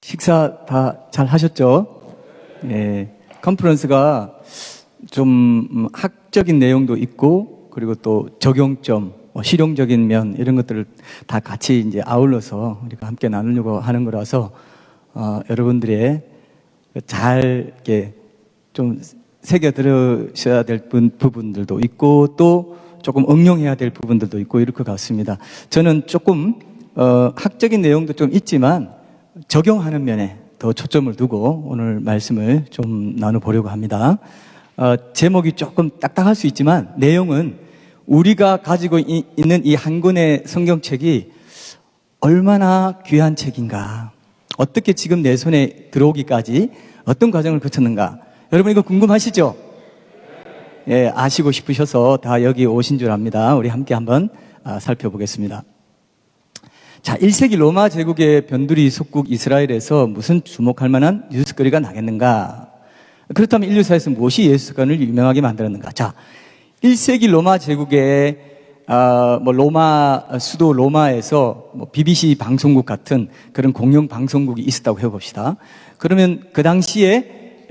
식사 다 잘 하셨죠? 예. 컨퍼런스가 좀 학적인 내용도 있고, 그리고 또 적용점, 실용적인 면, 이런 것들을 다 같이 이제 아울러서 우리가 함께 나누려고 하는 거라서, 여러분들의 잘 이렇게 좀 새겨 들으셔야 될 부분들도 있고, 또 조금 응용해야 될 부분들도 있고, 이럴 것 같습니다. 저는 조금, 학적인 내용도 좀 있지만, 적용하는 면에 더 초점을 두고 오늘 말씀을 좀 나눠보려고 합니다. 제목이 조금 딱딱할 수 있지만 내용은 우리가 가지고 있는 이 한 권의 성경책이 얼마나 귀한 책인가, 어떻게 지금 내 손에 들어오기까지 어떤 과정을 거쳤는가, 여러분 이거 궁금하시죠? 예, 아시고 싶으셔서 다 여기 오신 줄 압니다. 우리 함께 한번 살펴보겠습니다. 자, 1세기 로마 제국의 변두리 속국 이스라엘에서 무슨 주목할 만한 뉴스거리가 나겠는가? 그렇다면 인류사에서 무엇이 예수관을 유명하게 만들었는가? 자, 1세기 로마 제국의 로마 수도 로마에서 BBC 방송국 같은 그런 공영 방송국이 있었다고 해봅시다. 그러면 그 당시에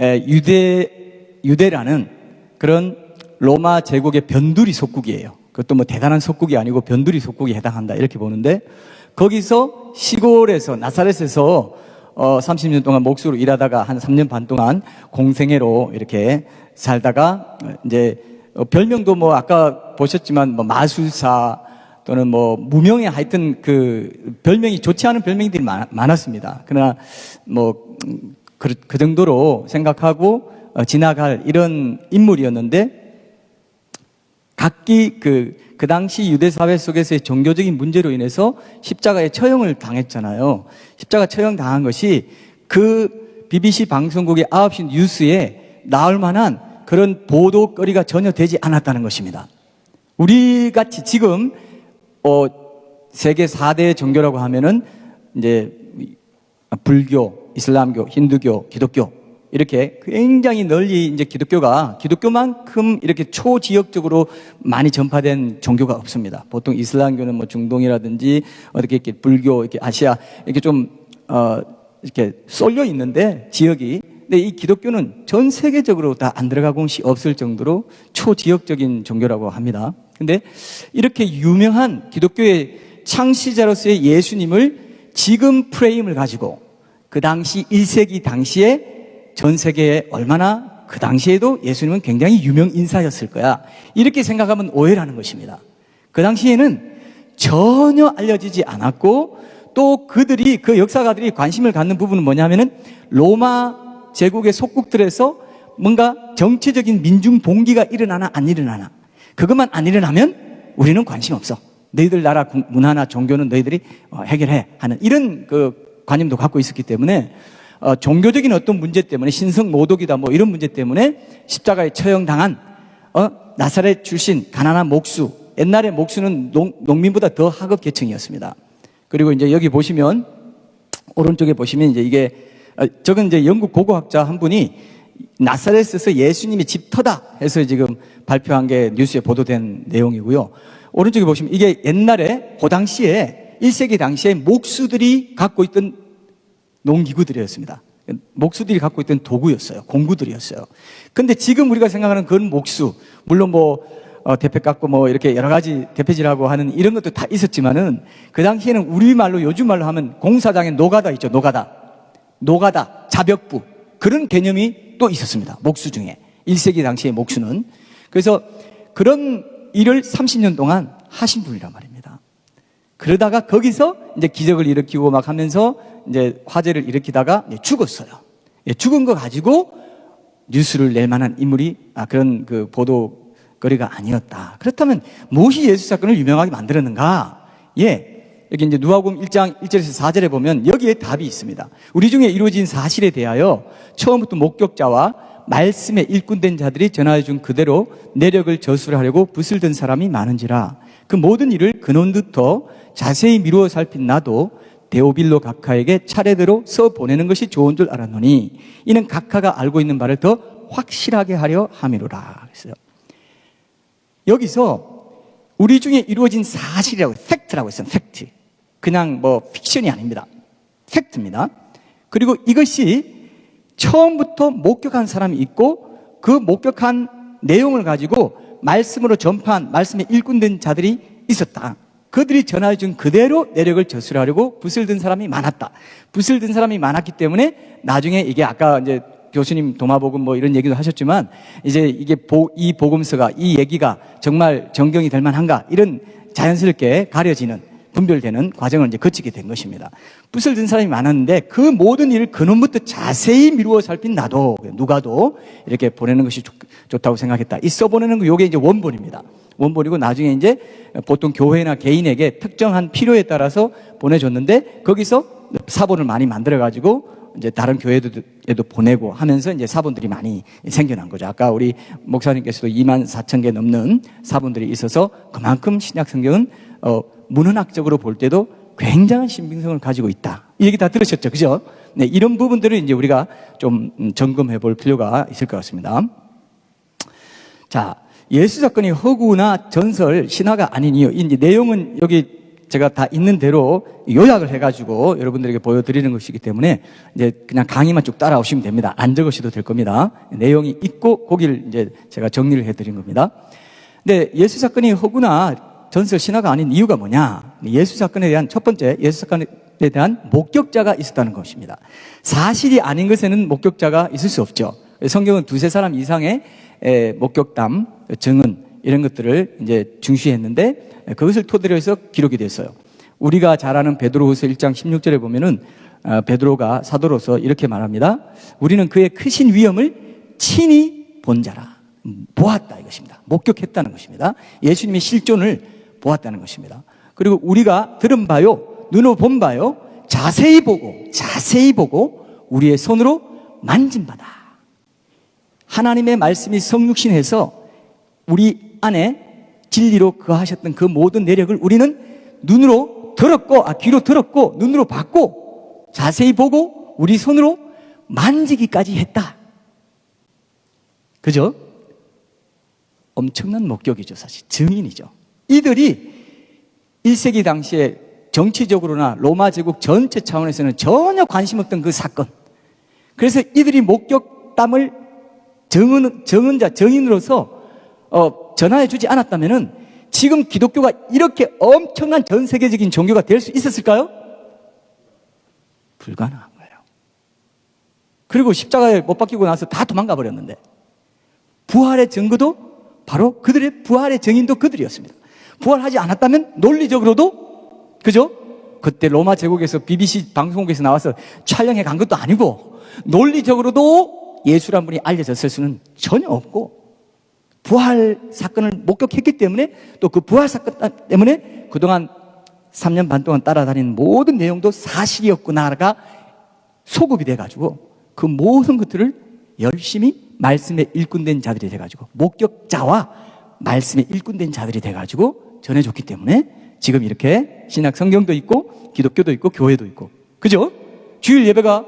유대라는 그런 로마 제국의 변두리 속국이에요. 그것도 대단한 속국이 아니고 변두리 속국에 해당한다 이렇게 보는데, 거기서 시골에서 나사렛에서 30년 동안 목수로 일하다가 한 3년 반 동안 공생애로 이렇게 살다가 이제 별명도 아까 보셨지만 마술사 또는 무명의 하여튼 그 별명이 좋지 않은 별명들이 많았습니다. 그러나 그 정도로 생각하고 지나갈 이런 인물이었는데, 각기 그 당시 유대 사회 속에서의 종교적인 문제로 인해서 십자가에 처형을 당했잖아요. 십자가 처형 당한 것이 그 BBC 방송국의 9시 뉴스에 나올 만한 그런 보도거리가 전혀 되지 않았다는 것입니다. 우리 같이 지금 세계 4대 종교라고 하면은 이제 불교, 이슬람교, 힌두교, 기독교, 이렇게 굉장히 널리 이제 기독교만큼 이렇게 초지역적으로 많이 전파된 종교가 없습니다. 보통 이슬람교는 중동이라든지 이렇게 불교, 이렇게 아시아 이렇게 좀 이렇게 쏠려 있는데 지역이, 근데 이 기독교는 전 세계적으로 다 안 들어가고 없을 정도로 초지역적인 종교라고 합니다. 근데 이렇게 유명한 기독교의 창시자로서의 예수님을 지금 프레임을 가지고 그 당시 1세기 당시에 전 세계에 얼마나 그 당시에도 예수님은 굉장히 유명 인사였을 거야, 이렇게 생각하면 오해라는 것입니다. 그 당시에는 전혀 알려지지 않았고, 또 그 역사가들이 관심을 갖는 부분은 뭐냐면은 로마 제국의 속국들에서 뭔가 정치적인 민중 봉기가 일어나나 안 일어나나, 그것만 안 일어나면 우리는 관심 없어, 너희들 나라 문화나 종교는 너희들이 해결해 하는 이런 그 관념도 갖고 있었기 때문에 종교적인 어떤 문제 때문에, 신성 모독이다 이런 문제 때문에 십자가에 처형당한 나사렛 출신 가난한 목수, 옛날에 목수는 농민보다 더 하급 계층이었습니다. 그리고 이제 여기 보시면 오른쪽에 보시면 이제 이게 저건 이제 영국 고고학자 한 분이 나사렛에서 예수님이 집터다 해서 지금 발표한 게 뉴스에 보도된 내용이고요. 오른쪽에 보시면 이게 옛날에 그 당시에 1세기 당시에 목수들이 갖고 있던 농기구들이었습니다. 목수들이 갖고 있던 도구였어요. 공구들이었어요. 근데 지금 우리가 생각하는 그런 목수, 물론 대패 깎고 이렇게 여러 가지 대패질하고 하는 이런 것도 다 있었지만은, 그 당시에는 우리말로, 요즘 말로 하면 공사장에 노가다 있죠. 노가다, 자벽부, 그런 개념이 또 있었습니다. 목수 중에 1세기 당시의 목수는. 그래서 그런 일을 30년 동안 하신 분이란 말입니다. 그러다가 거기서 이제 기적을 일으키고 막 하면서 이제 화제를 일으키다가 죽었어요. 죽은 거 가지고 뉴스를 낼 만한 인물이 그런 그 보도거리가 아니었다. 그렇다면 무엇이 예수 사건을 유명하게 만들었는가? 여기 이제 누가복음 1장 1절에서 4절에 보면 여기에 답이 있습니다. 우리 중에 이루어진 사실에 대하여 처음부터 목격자와 말씀에 일꾼된 자들이 전하여 준 그대로 내력을 저술하려고 붓을 든 사람이 많은지라. 그 모든 일을 근원부터 자세히 미루어 살핀 나도 데오빌로 각하에게 차례대로 써 보내는 것이 좋은 줄 알았노니 이는 각하가 알고 있는 바를 더 확실하게 하려 함이로라. 그랬어요. 여기서 우리 중에 이루어진 사실이라고, 팩트라고 했어요. 팩트. 그냥 픽션이 아닙니다. 팩트입니다. 그리고 이것이 처음부터 목격한 사람이 있고 그 목격한 내용을 가지고 말씀으로 전파한 말씀에 일꾼된 자들이 있었다. 그들이 전하여준 그대로 내력을 저술하려고 붓을 든 사람이 많았다. 붓을 든 사람이 많았기 때문에 나중에 이게 아까 이제 교수님 도마복음 뭐 이런 얘기도 하셨지만 이제 이게 이 복음서가 이 얘기가 정말 정경이 될 만한가 이런 자연스럽게 가려지는 분별되는 과정을 이제 거치게 된 것입니다. 붓을 든 사람이 많았는데 그 모든 일을 근원부터 자세히 미루어 살핀 나도 누가도 이렇게 보내는 것이 좋다고 생각했다. 이 써보내는 거 요게 이제 원본입니다. 원본이고 나중에 이제 보통 교회나 개인에게 특정한 필요에 따라서 보내줬는데 거기서 사본을 많이 만들어가지고 이제 다른 교회에도 보내고 하면서 이제 사본들이 많이 생겨난 거죠. 아까 우리 목사님께서도 24,000개 넘는 사본들이 있어서 그만큼 신약 성경은 문헌학적으로 볼 때도 굉장한 신빙성을 가지고 있다. 이 얘기 다 들으셨죠? 그죠? 네, 이런 부분들을 이제 우리가 좀 점검해 볼 필요가 있을 것 같습니다. 자, 예수 사건이 허구나 전설, 신화가 아닌 이유. 이제 내용은 여기 제가 다 있는 대로 요약을 해가지고 여러분들에게 보여드리는 것이기 때문에 이제 그냥 강의만 쭉 따라오시면 됩니다. 안 적으셔도 될 겁니다. 내용이 있고 거기를 이제 제가 정리를 해드린 겁니다. 근데 예수 사건이 허구나 전설, 신화가 아닌 이유가 뭐냐? 예수 사건에 대한 첫 번째, 예수 사건에 대한 목격자가 있었다는 것입니다. 사실이 아닌 것에는 목격자가 있을 수 없죠. 성경은 두세 사람 이상의 목격담, 증언 이런 것들을 이제 중시했는데 그것을 토대로 해서 기록이 됐어요. 우리가 잘 아는 베드로후서 1장 16절에 보면은 베드로가 사도로서 이렇게 말합니다. 우리는 그의 크신 위엄을 친히 본 자라. 보았다 이것입니다. 목격했다는 것입니다. 예수님의 실존을 보았다는 것입니다. 그리고 우리가 들은 바요, 눈으로 본 바요, 자세히 보고 우리의 손으로 만진 바다. 하나님의 말씀이 성육신해서 우리 안에 진리로 거하셨던 그 모든 내력을 우리는 눈으로 들었고, 귀로 들었고, 눈으로 봤고, 자세히 보고, 우리 손으로 만지기까지 했다. 그죠? 엄청난 목격이죠, 사실. 증인이죠. 이들이 1세기 당시에 정치적으로나 로마 제국 전체 차원에서는 전혀 관심 없던 그 사건. 그래서 이들이 목격담을 증언자, 증인으로서 전하해 주지 않았다면은 지금 기독교가 이렇게 엄청난 전 세계적인 종교가 될 수 있었을까요? 불가능한 거예요. 그리고 십자가에 못 박히고 나서 다 도망가 버렸는데 부활의 증거도 바로 그들의 부활의 증인도 그들이었습니다. 부활하지 않았다면 논리적으로도 그죠? 그때 로마 제국에서 BBC 방송국에서 나와서 촬영해 간 것도 아니고 논리적으로도 예수란 분이 알려졌을 수는 전혀 없고 부활 사건을 목격했기 때문에 또 그 부활 사건 때문에 그동안 3년 반 동안 따라다닌 모든 내용도 사실이었구나가 소급이 돼가지고 그 모든 것들을 열심히 말씀에 일꾼된 자들이 돼가지고 목격자와 말씀에 일꾼된 자들이 돼가지고 전해줬기 때문에 지금 이렇게 신약 성경도 있고 기독교도 있고 교회도 있고 그죠? 주일 예배가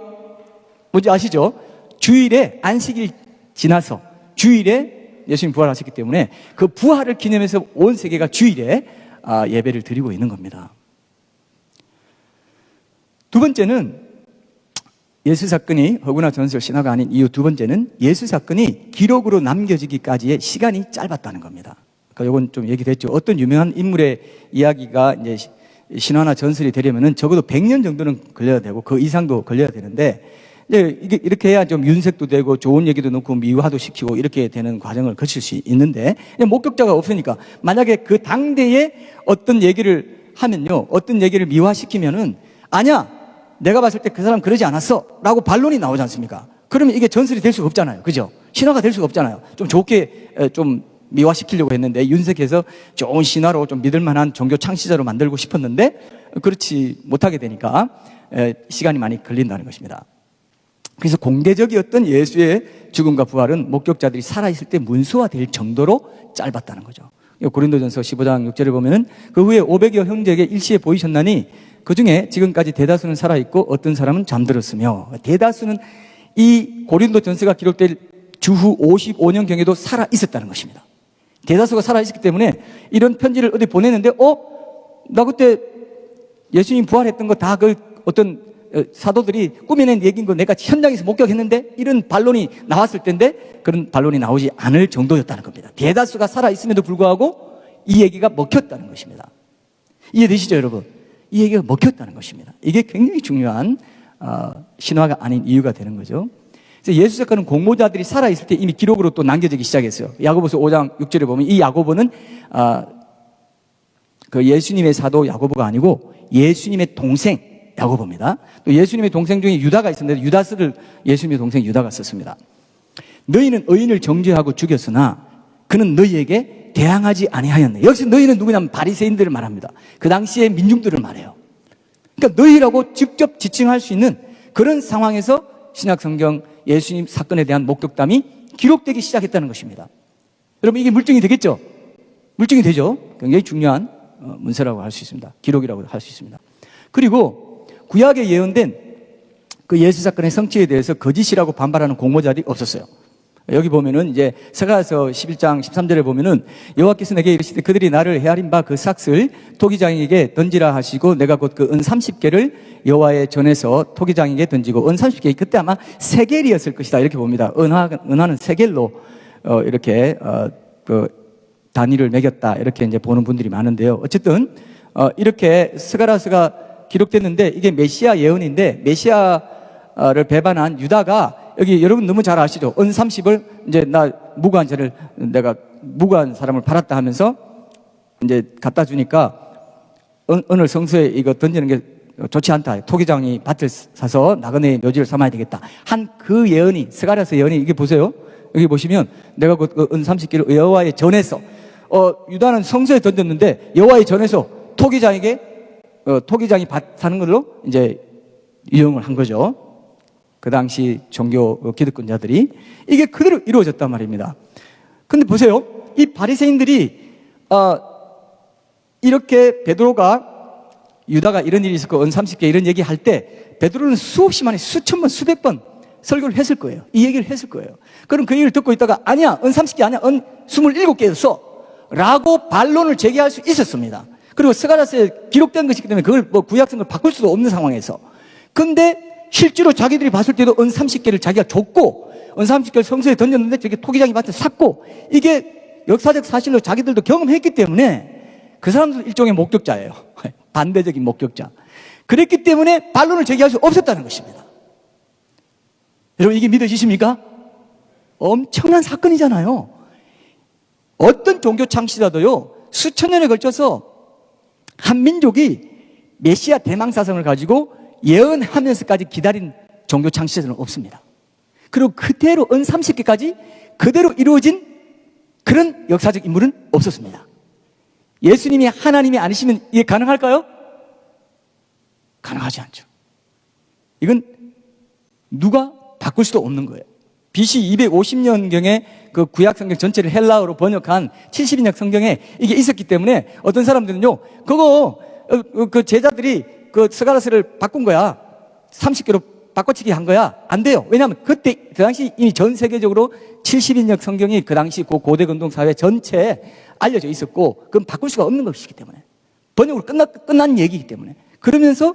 뭔지 아시죠? 주일에 안식일 지나서 주일에 예수님 부활하셨기 때문에 그 부활을 기념해서 온 세계가 주일에 예배를 드리고 있는 겁니다. 두 번째는 예수 사건이 허구나 전설 신화가 아닌 이유 두 번째는 예수 사건이 기록으로 남겨지기까지의 시간이 짧았다는 겁니다. 그러니까 이건 좀 얘기됐죠. 어떤 유명한 인물의 이야기가 이제 신화나 전설이 되려면은 적어도 100년 정도는 걸려야 되고 그 이상도 걸려야 되는데 이제 이게 이렇게 해야 좀 윤색도 되고 좋은 얘기도 넣고 미화도 시키고 이렇게 되는 과정을 거칠 수 있는데 목격자가 없으니까 만약에 그 당대에 어떤 얘기를 하면요, 어떤 얘기를 미화시키면은 아니야. 내가 봤을 때 그 사람 그러지 않았어 라고 반론이 나오지 않습니까? 그러면 이게 전설이 될 수가 없잖아요. 그죠? 신화가 될 수가 없잖아요. 좀 좋게 좀 미화시키려고 했는데 윤색해서 좋은 신화로 좀 믿을 만한 종교 창시자로 만들고 싶었는데 그렇지 못하게 되니까 시간이 많이 걸린다는 것입니다. 그래서 공개적이었던 예수의 죽음과 부활은 목격자들이 살아있을 때 문서화될 정도로 짧았다는 거죠. 고린도전서 15장 6절에 보면은 그 후에 500여 형제에게 일시에 보이셨나니 그 중에 지금까지 대다수는 살아있고 어떤 사람은 잠들었으며 대다수는 이 고린도전서가 기록될 주후 55년경에도 살아있었다는 것입니다. 대다수가 살아있었기 때문에 이런 편지를 어디 보냈는데 나 그때 예수님 부활했던 거 다 그 어떤 사도들이 꾸며낸 얘기인 거 내가 현장에서 목격했는데 이런 반론이 나왔을 텐데 그런 반론이 나오지 않을 정도였다는 겁니다. 대다수가 살아있음에도 불구하고 이 얘기가 먹혔다는 것입니다. 이해되시죠, 여러분? 이 얘기가 먹혔다는 것입니다. 이게 굉장히 중요한 신화가 아닌 이유가 되는 거죠. 그래서 예수 작가는 공모자들이 살아있을 때 이미 기록으로 또 남겨지기 시작했어요. 야고보서 5장 6절에 보면 이 야고보는 그 예수님의 사도 야고보가 아니고 예수님의 동생 야고보입니다. 또 예수님의 동생 중에 유다가 있었는데 유다스를 예수님의 동생 유다가 썼습니다. 너희는 의인을 정죄하고 죽였으나 그는 너희에게 대항하지 아니하였네. 여기서 너희는 누구냐면 바리새인들을 말합니다. 그 당시의 민중들을 말해요. 그러니까 너희라고 직접 지칭할 수 있는 그런 상황에서 신약 성경 예수님 사건에 대한 목격담이 기록되기 시작했다는 것입니다. 여러분 이게 물증이 되겠죠? 물증이 되죠? 굉장히 중요한 문서라고 할 수 있습니다. 기록이라고 할 수 있습니다. 그리고 구약에 예언된 그 예수 사건의 성취에 대해서 거짓이라고 반발하는 공모자들이 없었어요. 여기 보면은 이제 스가랴서 11장 13절에 보면은 여호와께서 내게 이르시되 그들이 나를 헤아린 바 그 삭슬 토기장에게 던지라 하시고 내가 곧 그 은 30개를 여호와의 전에서 토기장에게 던지고 은 30개 그때 아마 세겔이었을 것이다 이렇게 봅니다. 은하는 세겔로 이렇게 그 단위를 매겼다 이렇게 이제 보는 분들이 많은데요. 어쨌든 이렇게 스가랴서가 기록됐는데 이게 메시아 예언인데 메시아를 배반한 유다가 여기 여러분 너무 잘 아시죠? 은 30을 이제 나 무고한 죄를 내가 무고한 사람을 팔았다 하면서 이제 갖다 주니까 은을 성소에 이거 던지는 게 좋지 않다. 토기장이 밭을 사서 나그네의 묘지를 삼아야 되겠다. 한 그 예언이 스가랴서 예언이 이게 보세요. 여기 보시면 내가 그 은 30개를 여호와의 전에서 유다는 성소에 던졌는데 여호와의 전에서 토기장에게 토기장이 밭 사는 걸로 이제 이용을 한 거죠. 그 당시 종교 기득권자들이 이게 그대로 이루어졌단 말입니다. 근데 보세요. 이 바리새인들이 이렇게 베드로가 유다가 이런 일이 있었고 은 30개 이런 얘기 할 때 베드로는 수없이 많이 수천 번 수백 번 설교를 했을 거예요. 이 얘기를 했을 거예요. 그럼 그 얘기를 듣고 있다가 아니야 은 30개 아니야 은 27개였어 라고 반론을 제기할 수 있었습니다. 그리고 스가랴서에 기록된 것이기 때문에 그걸 뭐 구약성을 바꿀 수도 없는 상황에서 근데 실제로 자기들이 봤을 때도 은 30개를 자기가 줬고 은 30개를 성소에 던졌는데 저게 토기장이 밭에 샀고 이게 역사적 사실로 자기들도 경험했기 때문에 그 사람들 일종의 목격자예요. 반대적인 목격자. 그랬기 때문에 반론을 제기할 수 없었다는 것입니다. 여러분 이게 믿어지십니까? 엄청난 사건이잖아요. 어떤 종교 창시자도요 수천 년에 걸쳐서 한 민족이 메시아 대망사성을 가지고 예언하면서까지 기다린 종교 창시자들은 없습니다. 그리고 그대로 은 30개까지 그대로 이루어진 그런 역사적 인물은 없었습니다. 예수님이 하나님이 아니시면 이게 가능할까요? 가능하지 않죠. 이건 누가 바꿀 수도 없는 거예요. BC 250년경에 그 구약 성경 전체를 헬라어로 번역한 70인역 성경에 이게 있었기 때문에 어떤 사람들은요, 그거 그 제자들이 그 스가랴서를 바꾼 거야. 30개로 바꿔치기 한 거야. 안 돼요. 왜냐하면 그때 그 당시 이미 전 세계적으로 70인역 성경이 그 당시 고대 근동 사회 전체에 알려져 있었고 그건 바꿀 수가 없는 것이기 때문에 번역으로 끝난 얘기이기 때문에 그러면서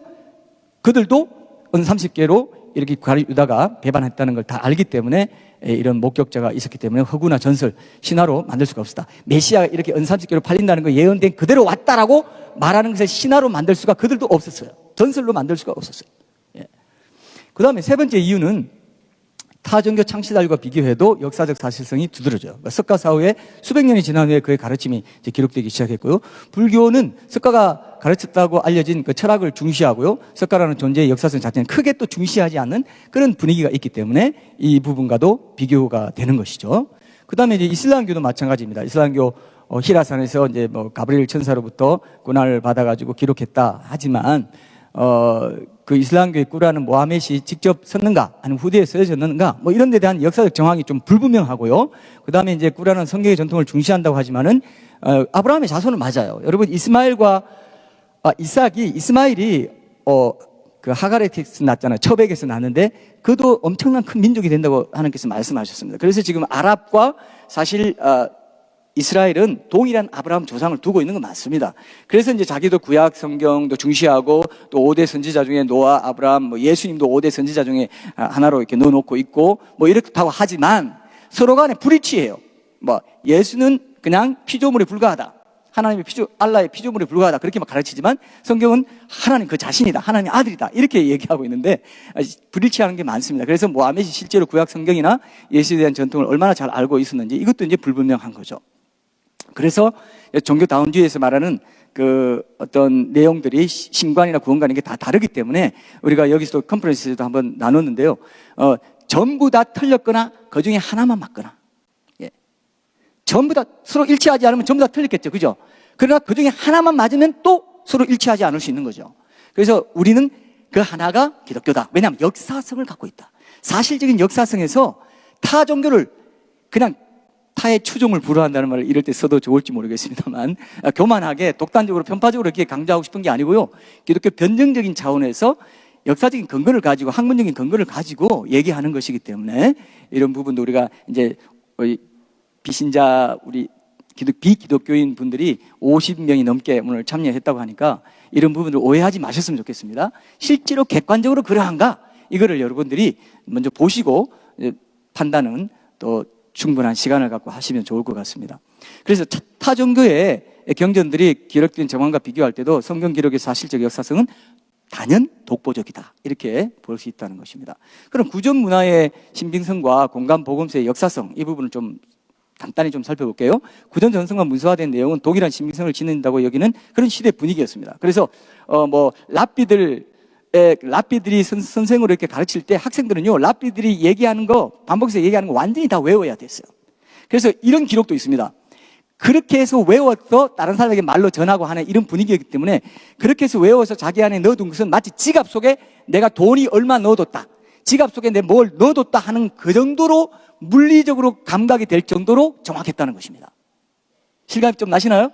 그들도 은 30개로 이렇게 유다가 배반했다는 걸 다 알기 때문에 이런 목격자가 있었기 때문에 허구나 전설, 신화로 만들 수가 없었다. 메시아가 이렇게 은 30개로 팔린다는 거 예언된 그대로 왔다라고 말하는 것을 신화로 만들 수가 그들도 없었어요. 전설로 만들 수가 없었어요. 예. 그 다음에 세 번째 이유는 타종교 창시자들과 비교해도 역사적 사실성이 두드러져요. 그러니까 석가 사후에 수백 년이 지난 후에 그의 가르침이 이제 기록되기 시작했고요. 불교는 석가가 가르쳤다고 알려진 그 철학을 중시하고요. 석가라는 존재의 역사성 자체는 크게 또 중시하지 않는 그런 분위기가 있기 때문에 이 부분과도 비교가 되는 것이죠. 그 다음에 이제 이슬람교도 마찬가지입니다. 이슬람교 히라산에서 이제 뭐 가브리엘 천사로부터 고난을 받아가지고 기록했다 하지만 그 이슬람교의 꾸라는 모하멧이 직접 썼는가 아니면 후대에 쓰여졌는가 뭐 이런 데 대한 역사적 정황이 좀 불분명하고요. 그 다음에 이제 꾸라는 성경의 전통을 중시한다고 하지만은 아브라함의 자손은 맞아요. 여러분 이스마일과 이스마일이 그 하가레에서 났잖아요. 처백에서 났는데 그도 엄청난 큰 민족이 된다고 하나님께서 말씀하셨습니다. 그래서 지금 아랍과 사실 이스라엘은 동일한 아브라함 조상을 두고 있는 건 맞습니다. 그래서 이제 자기도 구약 성경도 중시하고 또 5대 선지자 중에 노아, 아브라함, 뭐 예수님도 5대 선지자 중에 하나로 이렇게 넣어놓고 있고 뭐 이렇다고 하지만 서로 간에 불일치해요. 뭐 예수는 그냥 피조물에 불과하다. 하나님의 알라의 피조물에 불과하다. 그렇게 막 가르치지만 성경은 하나님 그 자신이다. 하나님 아들이다. 이렇게 얘기하고 있는데 불일치하는 게 많습니다. 그래서 모하메이 실제로 구약 성경이나 예수에 대한 전통을 얼마나 잘 알고 있었는지 이것도 이제 불분명한 거죠. 그래서 종교 다운주의에서 말하는 그 어떤 내용들이 신관이나 구원관 이게 다 다르기 때문에 우리가 여기서도 컨퍼런스에서도 한번 나눴는데요. 전부 다 틀렸거나 그 중에 하나만 맞거나. 예. 전부 다 서로 일치하지 않으면 전부 다 틀렸겠죠. 그죠? 그러나 그 중에 하나만 맞으면 또 서로 일치하지 않을 수 있는 거죠. 그래서 우리는 그 하나가 기독교다. 왜냐하면 역사성을 갖고 있다. 사실적인 역사성에서 타 종교를 그냥 타의 추종을 불허한다는 말을 이럴 때 써도 좋을지 모르겠습니다만 교만하게 독단적으로 편파적으로 이렇게 강조하고 싶은 게 아니고요. 기독교 변증적인 차원에서 역사적인 근거를 가지고 학문적인 근거를 가지고 얘기하는 것이기 때문에 이런 부분도 우리가 이제 비신자 우리 비기독교인 분들이 50명이 넘게 오늘 참여했다고 하니까 이런 부분을 오해하지 마셨으면 좋겠습니다. 실제로 객관적으로 그러한가 이거를 여러분들이 먼저 보시고 판단은 또 충분한 시간을 갖고 하시면 좋을 것 같습니다. 그래서 타 종교의 경전들이 기록된 정황과 비교할 때도 성경 기록의 사실적 역사성은 단연 독보적이다. 이렇게 볼 수 있다는 것입니다. 그럼 구전 문화의 신빙성과 공간 복음서의 역사성 이 부분을 좀 간단히 좀 살펴볼게요. 구전 전성과 문서화된 내용은 동일한 신빙성을 지닌다고 여기는 그런 시대 분위기였습니다. 그래서 랍비들이 선생으로 이렇게 가르칠 때 학생들은요, 랍비들이 얘기하는 거, 반복해서 얘기하는 거 완전히 다 외워야 됐어요. 그래서 이런 기록도 있습니다. 그렇게 해서 외워서 다른 사람에게 말로 전하고 하는 이런 분위기이기 때문에 그렇게 해서 외워서 자기 안에 넣어둔 것은 마치 지갑 속에 내가 돈이 얼마 넣어뒀다. 지갑 속에 내 뭘 넣어뒀다 하는 그 정도로 물리적으로 감각이 될 정도로 정확했다는 것입니다. 실감이 좀 나시나요?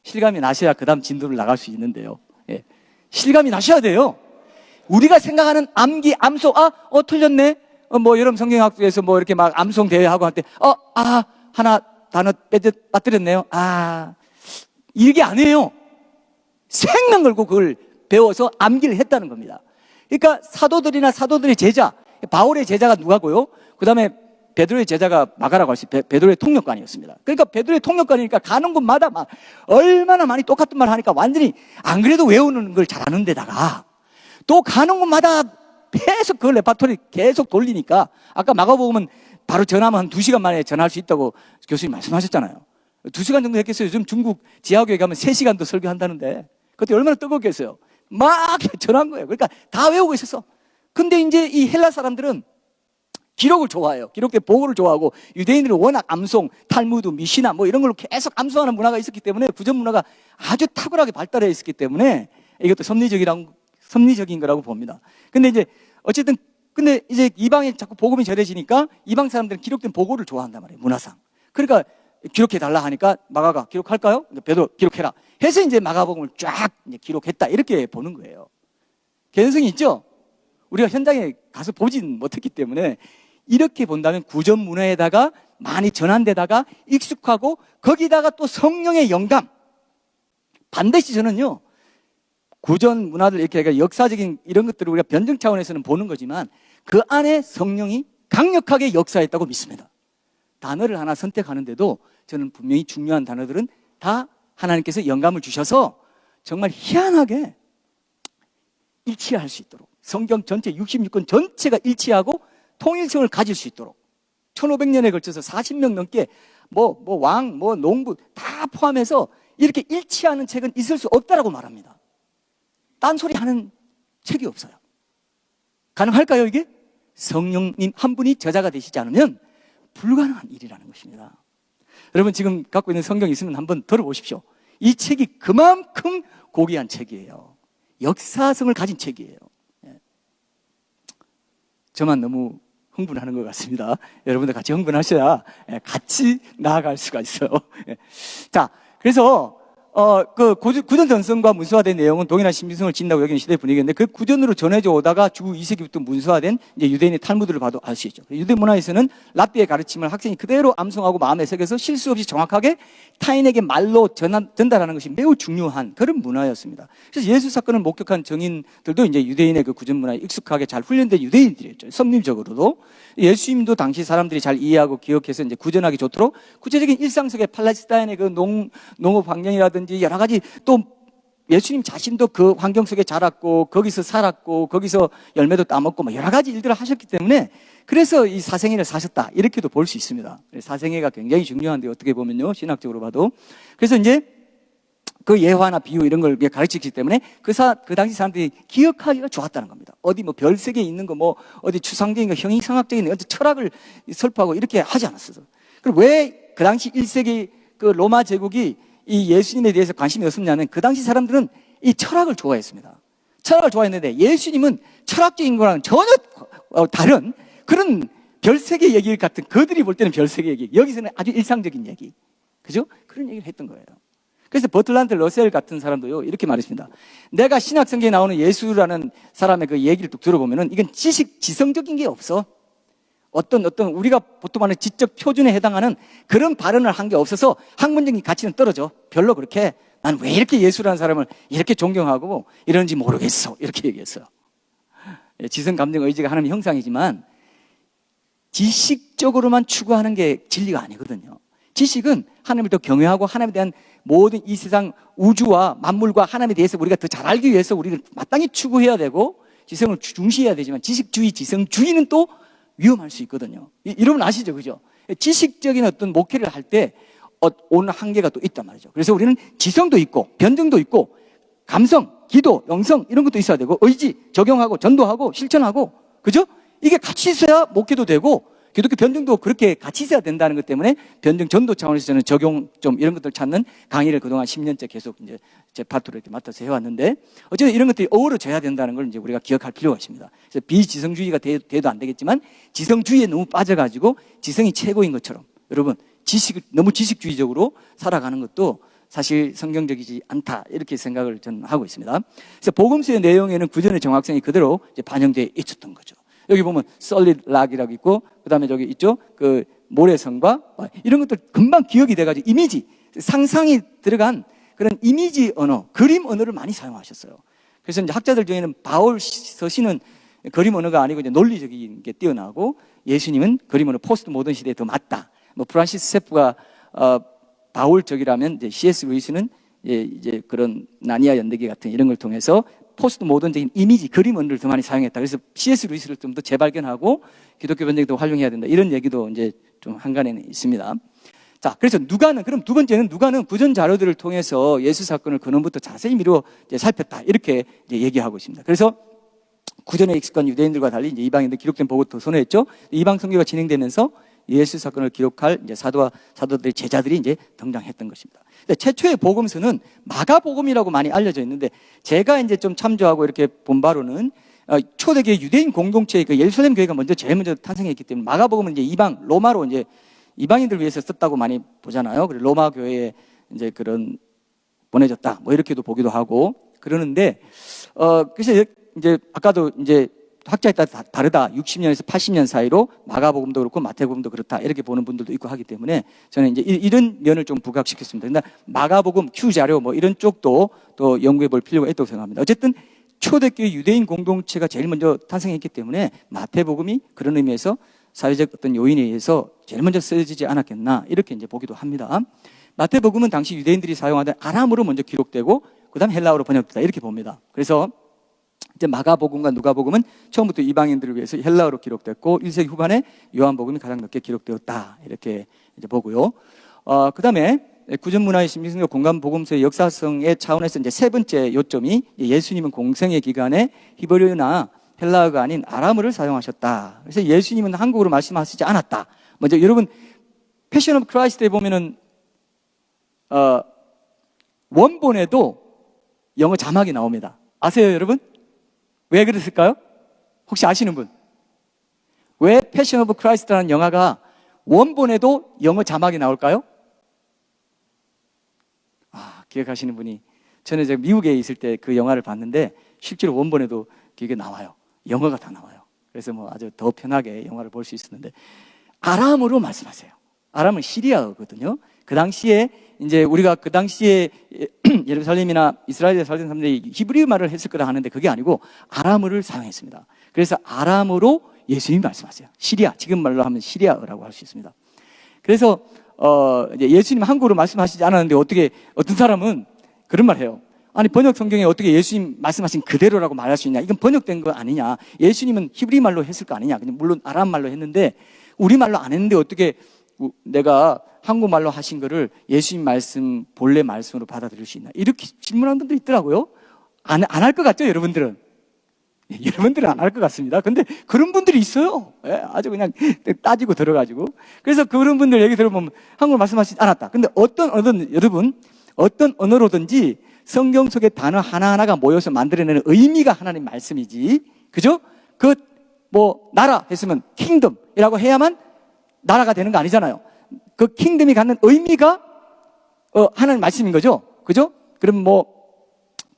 실감이 나셔야 그 다음 진도를 나갈 수 있는데요. 예. 실감이 나셔야 돼요. 우리가 생각하는 암기, 암송, 틀렸네? 여러분 성경학교에서 이렇게 막 암송 대회하고 할 때, 하나 단어 빠뜨렸네요. 이게 아니에요. 생명 걸고 그걸 배워서 암기를 했다는 겁니다. 그러니까 사도들의 제자, 바울의 제자가 누가고요? 그 다음에 베드로의 제자가 마가라고 할 수 있어요. 베드로의 통역관이었습니다. 그러니까 베드로의 통역관이니까 가는 곳마다 막 얼마나 많이 똑같은 말 하니까 완전히 안 그래도 외우는 걸 잘하는 데다가 또 가는 곳마다 계속 그 레파토리 계속 돌리니까 아까 마가복음은 바로 전하면 한 2시간 만에 전할 수 있다고 교수님 말씀하셨잖아요. 2시간 정도 했겠어요. 요즘 중국 지하교회 가면 3시간도 설교한다는데 그때 얼마나 뜨겁겠어요. 막 전한 거예요. 그러니까 다 외우고 있었어. 근데 이제 이 헬라 사람들은 기록을 좋아해요. 기록된 보고를 좋아하고 유대인들은 워낙 암송, 탈무드, 미시나 이런 걸로 계속 암송하는 문화가 있었기 때문에 구전 문화가 아주 탁월하게 발달해 있었기 때문에 이것도 섭리적인 거라고 봅니다. 근데 이제 어쨌든 근데 이제 이방에 자꾸 복음이 전해지니까 이방 사람들은 기록된 보고를 좋아한단 말이에요. 문화상. 그러니까 기록해 달라 하니까 마가가 기록할까요? 베드로 기록해라. 해서 이제 마가복음을 쫙 이제 기록했다. 이렇게 보는 거예요. 개연성이 있죠? 우리가 현장에 가서 보진 못했기 때문에 이렇게 본다면 구전 문화에다가 많이 전한 데다가 익숙하고 거기다가 또 성령의 영감. 반드시 저는요, 구전 문화들 이렇게 역사적인 이런 것들을 우리가 변증 차원에서는 보는 거지만 그 안에 성령이 강력하게 역사했다고 믿습니다. 단어를 하나 선택하는데도 저는 분명히 중요한 단어들은 다 하나님께서 영감을 주셔서 정말 희한하게 일치할 수 있도록 성경 전체 66권 전체가 일치하고 통일성을 가질 수 있도록 1500년에 걸쳐서 40명 넘게 왕, 농부 다 포함해서 이렇게 일치하는 책은 있을 수 없다라고 말합니다. 딴소리 하는 책이 없어요. 가능할까요, 이게? 성령님 한 분이 저자가 되시지 않으면 불가능한 일이라는 것입니다. 여러분 지금 갖고 있는 성경이 있으면 한번 들어보십시오. 이 책이 그만큼 고귀한 책이에요. 역사성을 가진 책이에요. 저만 너무 흥분하는 것 같습니다. 여러분들 같이 흥분하셔야 같이 나아갈 수가 있어요. 자, 그래서 그 구전 전선과 문서화된 내용은 동일한 신빙성을 지닌다고 여기는 시대 분위기인데 그 구전으로 전해져 오다가 주 2세기부터 문서화된 이제 유대인의 탈무드를 봐도 알 수 있죠. 유대 문화에서는 랍비의 가르침을 학생이 그대로 암송하고 마음에 새겨서 실수 없이 정확하게 타인에게 말로 전달하는 것이 매우 중요한 그런 문화였습니다. 그래서 예수 사건을 목격한 정인들도 이제 유대인의 그 구전 문화에 익숙하게 잘 훈련된 유대인들이었죠. 섭리적으로도. 예수님도 당시 사람들이 잘 이해하고 기억해서 이제 구전하기 좋도록 구체적인 일상 속에 팔레스타인의 그 농업 환경이라든지 여러 가지 또 예수님 자신도 그 환경 속에 자랐고 거기서 살았고 거기서 열매도 따먹고 뭐 여러 가지 일들을 하셨기 때문에 그래서 이 사생애를 사셨다 이렇게도 볼 수 있습니다. 사생애가 굉장히 중요한데 어떻게 보면요 신학적으로 봐도 그래서 이제 그 예화나 비유 이런 걸 가르치기 때문에 그 당시 사람들이 기억하기가 좋았다는 겁니다. 어디 뭐 별세계에 있는 거 뭐 어디 추상적인 거 형이상학적인 어떤 철학을 설파하고 이렇게 하지 않았어요. 그럼 왜 그 당시 1세기 그 로마 제국이 이 예수님에 대해서 관심이 없었냐면 그 당시 사람들은 이 철학을 좋아했습니다. 철학을 좋아했는데 예수님은 철학적인 거랑 전혀 다른 그런 별세계 얘기 같은 그들이 볼 때는 별세계 얘기 여기서는 아주 일상적인 얘기 그죠? 그런 얘기를 했던 거예요. 그래서 버틀란트 러셀 같은 사람도요 이렇게 말했습니다. 내가 신약 성경에 나오는 예수라는 사람의 그 얘기를 뚝 들어보면은 이건 지성적인 게 없어. 어떤 우리가 보통 하는 지적 표준에 해당하는 그런 발언을 한 게 없어서 학문적인 가치는 떨어져. 별로 그렇게 난 왜 이렇게 예수라는 사람을 이렇게 존경하고 이러는지 모르겠어. 이렇게 얘기했어요. 지성, 감정, 의지가 하나님의 형상이지만 지식적으로만 추구하는 게 진리가 아니거든요. 지식은 하나님을 더 경외하고 하나님에 대한 모든 이 세상 우주와 만물과 하나님에 대해서 우리가 더 잘 알기 위해서 우리가 마땅히 추구해야 되고 지성을 중시해야 되지만 지식주의, 지성주의는 또 위험할 수 있거든요. 여러분 아시죠? 그죠? 지식적인 어떤 목회를 할 때 오는 한계가 또 있단 말이죠. 그래서 우리는 지성도 있고 변증도 있고 감성, 기도, 영성 이런 것도 있어야 되고 의지, 적용하고 전도하고 실천하고 그죠? 이게 같이 있어야 목회도 되고 기독교 변증도 그렇게 같이 있어야 된다는 것 때문에 변증 전도 차원에서 저는 적용 좀 이런 것들 찾는 강의를 그동안 10년째 계속 이제 제 파트로 이렇게 맡아서 해왔는데 어쨌든 이런 것들이 어우러져야 된다는 걸 이제 우리가 기억할 필요가 있습니다. 그래서 비지성주의가 돼도 안 되겠지만 지성주의에 너무 빠져가지고 지성이 최고인 것처럼 여러분 너무 지식주의적으로 살아가는 것도 사실 성경적이지 않다 이렇게 생각을 저는 하고 있습니다. 그래서 복음서의 내용에는 구전의 정확성이 그대로 이제 반영되어 있었던 거죠. 여기 보면 solid rock이라고 있고 그다음에 저기 있죠 그 모래성과 이런 것들 금방 기억이 돼가지고 이미지 상상이 들어간 그런 이미지 언어 그림 언어를 많이 사용하셨어요. 그래서 이제 학자들 중에는 바울 서신은 그림 언어가 아니고 이제 논리적인 게 뛰어나고 예수님은 그림 언어 포스트 모던 시대에 더 맞다. 뭐 프란시스 세프가 바울적이라면 이제 C.S. 루이스는 이제 그런 나니아 연대기 같은 이런 걸 통해서 포스트 모던적인 이미지, 그림 언어를 더 많이 사용했다. 그래서 C.S. 루이스를 좀 더 재발견하고 기독교 변증이 더 활용해야 된다. 이런 얘기도 이제 좀 한간에는 있습니다. 자, 그래서 그럼 두 번째는 누가는 구전 자료들을 통해서 예수 사건을 근원부터 자세히 미루어 살폈다. 이렇게 이제 얘기하고 있습니다. 그래서 구전에 익숙한 유대인들과 달리 이제 이방인들 기록된 보고도 선호했죠. 이방 선교가 진행되면서 예수 사건을 기록할 이제 사도들의 제자들이 이제 등장했던 것입니다. 최초의 복음서는 마가복음이라고 많이 알려져 있는데 제가 이제 좀 참조하고 이렇게 본 바로는 초대교회 유대인 공동체의 그 예루살렘 교회가 제일 먼저 탄생했기 때문에 마가복음은 이제 로마로 이제 이방인들 위해서 썼다고 많이 보잖아요. 그래서 로마 교회에 이제 그런 보내졌다. 뭐 이렇게도 보기도 하고 그러는데 그래서 이제 아까도 이제 학자에 따라 다르다. 60년에서 80년 사이로 마가복음도 그렇고 마태복음도 그렇다. 이렇게 보는 분들도 있고 하기 때문에 저는 이제 이런 면을 좀 부각시켰습니다. 근데 마가복음, Q 자료 뭐 이런 쪽도 또 연구해 볼 필요가 있다고 생각합니다. 어쨌든 초대교회 유대인 공동체가 제일 먼저 탄생했기 때문에 마태복음이 그런 의미에서 사회적 어떤 요인에 의해서 제일 먼저 쓰여지지 않았겠나 이렇게 이제 보기도 합니다. 마태복음은 당시 유대인들이 사용하던 아람어로 먼저 기록되고 그다음 헬라어로 번역됐다 이렇게 봅니다. 그래서 이제 마가복음과 누가복음은 처음부터 이방인들을 위해서 헬라어로 기록됐고 1세기 후반에 요한복음이 가장 늦게 기록되었다 이렇게 이제 보고요. 그다음에 구전문화의 신빙성과 공간복음서의 역사성의 차원에서 이제 세 번째 요점이 예수님은 공생의 기간에 히브리어나 헬라어가 아닌 아람어를 사용하셨다. 그래서 예수님은 한국어로 말씀하시지 않았다. 먼저 여러분 패션 오브 크라이스트에 보면은 원본에도 영어 자막이 나옵니다. 아세요, 여러분? 왜 그랬을까요? 혹시 아시는 분? 왜 패션 오브 크라이스트라는 영화가 원본에도 영어 자막이 나올까요? 기억하시는 분이, 저는 제가 미국에 있을 때 그 영화를 봤는데 실제로 원본에도 그게 나와요. 영어가 다 나와요. 그래서 뭐 아주 더 편하게 영화를 볼 수 있었는데, 아람어로 말씀하세요. 아람은 시리아어거든요. 그 당시에 이제 우리가 그 당시에 예루살렘이나 이스라엘에 살던 사람들이 히브리 말을 했을 거라 하는데 그게 아니고 아람어를 사용했습니다. 그래서 아람어로 예수님이 말씀하세요. 시리아, 지금 말로 하면 시리아어라고 할 수 있습니다. 그래서 이제 예수님 한국어로 말씀하시지 않았는데 어떻게 어떤 사람은 그런 말 해요. 아니, 번역 성경에 어떻게 예수님 말씀하신 그대로라고 말할 수 있냐? 이건 번역된 거 아니냐? 예수님은 히브리 말로 했을 거 아니냐? 물론 아람 말로 했는데 우리 말로 안 했는데 어떻게 내가 한국말로 하신 거를 예수님 말씀, 본래 말씀으로 받아들일 수 있나? 이렇게 질문하는 분들이 있더라고요. 안 할 것 같죠, 여러분들은? 여러분들은 안 할 것 같습니다. 근데 그런 분들이 있어요. 아주 그냥 따지고 들어가지고. 그래서 그런 분들 얘기 들어보면 한국말 말씀하시지 않았다. 근데 여러분, 어떤 언어로든지 성경 속의 단어 하나하나가 모여서 만들어내는 의미가 하나님 말씀이지. 그죠? 나라 했으면 킹덤이라고 해야만 나라가 되는 거 아니잖아요. 그 킹덤이 갖는 의미가 하나님 말씀인 거죠. 그죠? 그럼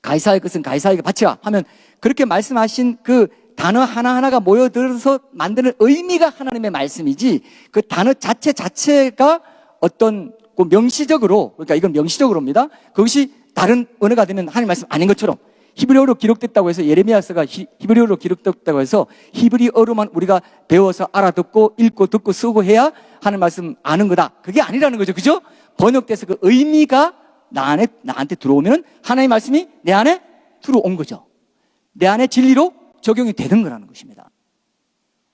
가이사의 것은 가이사에게 바치라 하면 그렇게 말씀하신 그 단어 하나하나가 모여들어서 만드는 의미가 하나님의 말씀이지, 그 단어 자체가 어떤 명시적으로, 그러니까 이건 명시적으로입니다. 그것이 다른 언어가 되면 하나님 말씀 아닌 것처럼, 히브리어로 기록됐다고 해서, 예레미야서가 히브리어로 기록됐다고 해서 히브리어로만 우리가 배워서 알아듣고 읽고 듣고 쓰고 해야 하는 말씀 아는 거다, 그게 아니라는 거죠. 그죠? 번역돼서 그 의미가 나한테 들어오면 하나님의 말씀이 내 안에 들어온 거죠. 내 안에 진리로 적용이 되는 거라는 것입니다.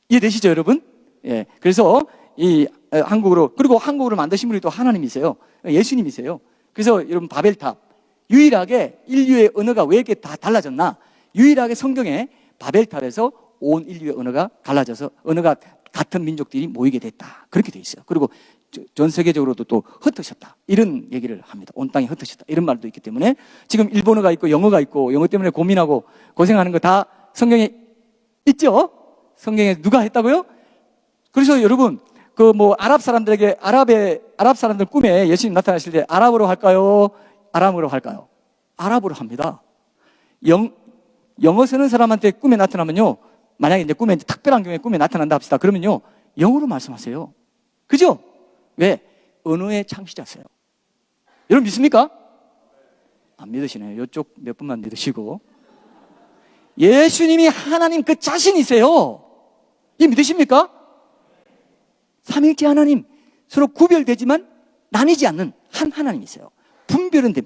이해되시죠, 여러분? 예. 그래서 그리고 한국어로 만드신 분이 또 하나님이세요. 예수님이세요. 그래서 여러분, 바벨탑. 유일하게 인류의 언어가 왜 이렇게 다 달라졌나? 유일하게 성경에 바벨탑에서 온 인류의 언어가 갈라져서 언어가 같은 민족들이 모이게 됐다, 그렇게 돼 있어요. 그리고 전 세계적으로도 또 흩어졌다, 이런 얘기를 합니다. 온 땅이 흩어졌다, 이런 말도 있기 때문에 지금 일본어가 있고 영어가 있고 영어 때문에 고민하고 고생하는 거 다 성경에 있죠? 성경에 누가 했다고요? 그래서 여러분, 아랍 사람들 꿈에 예수님 나타나실 때 아랍어로 할까요? 아람어로 할까요? 아랍어로 합니다. 영어 쓰는 사람한테 꿈에 나타나면요, 만약에 이제 꿈에 특별한 경우에 꿈에 나타난다 합시다. 그러면요, 영어로 말씀하세요. 그죠? 왜? 언어의 창시자세요. 여러분 믿습니까? 안 믿으시네요. 이쪽 몇 분만 믿으시고. 예수님이 하나님 그 자신이세요. 이 믿으십니까? 삼위일체 하나님, 서로 구별되지만 나뉘지 않는 한 하나님이세요.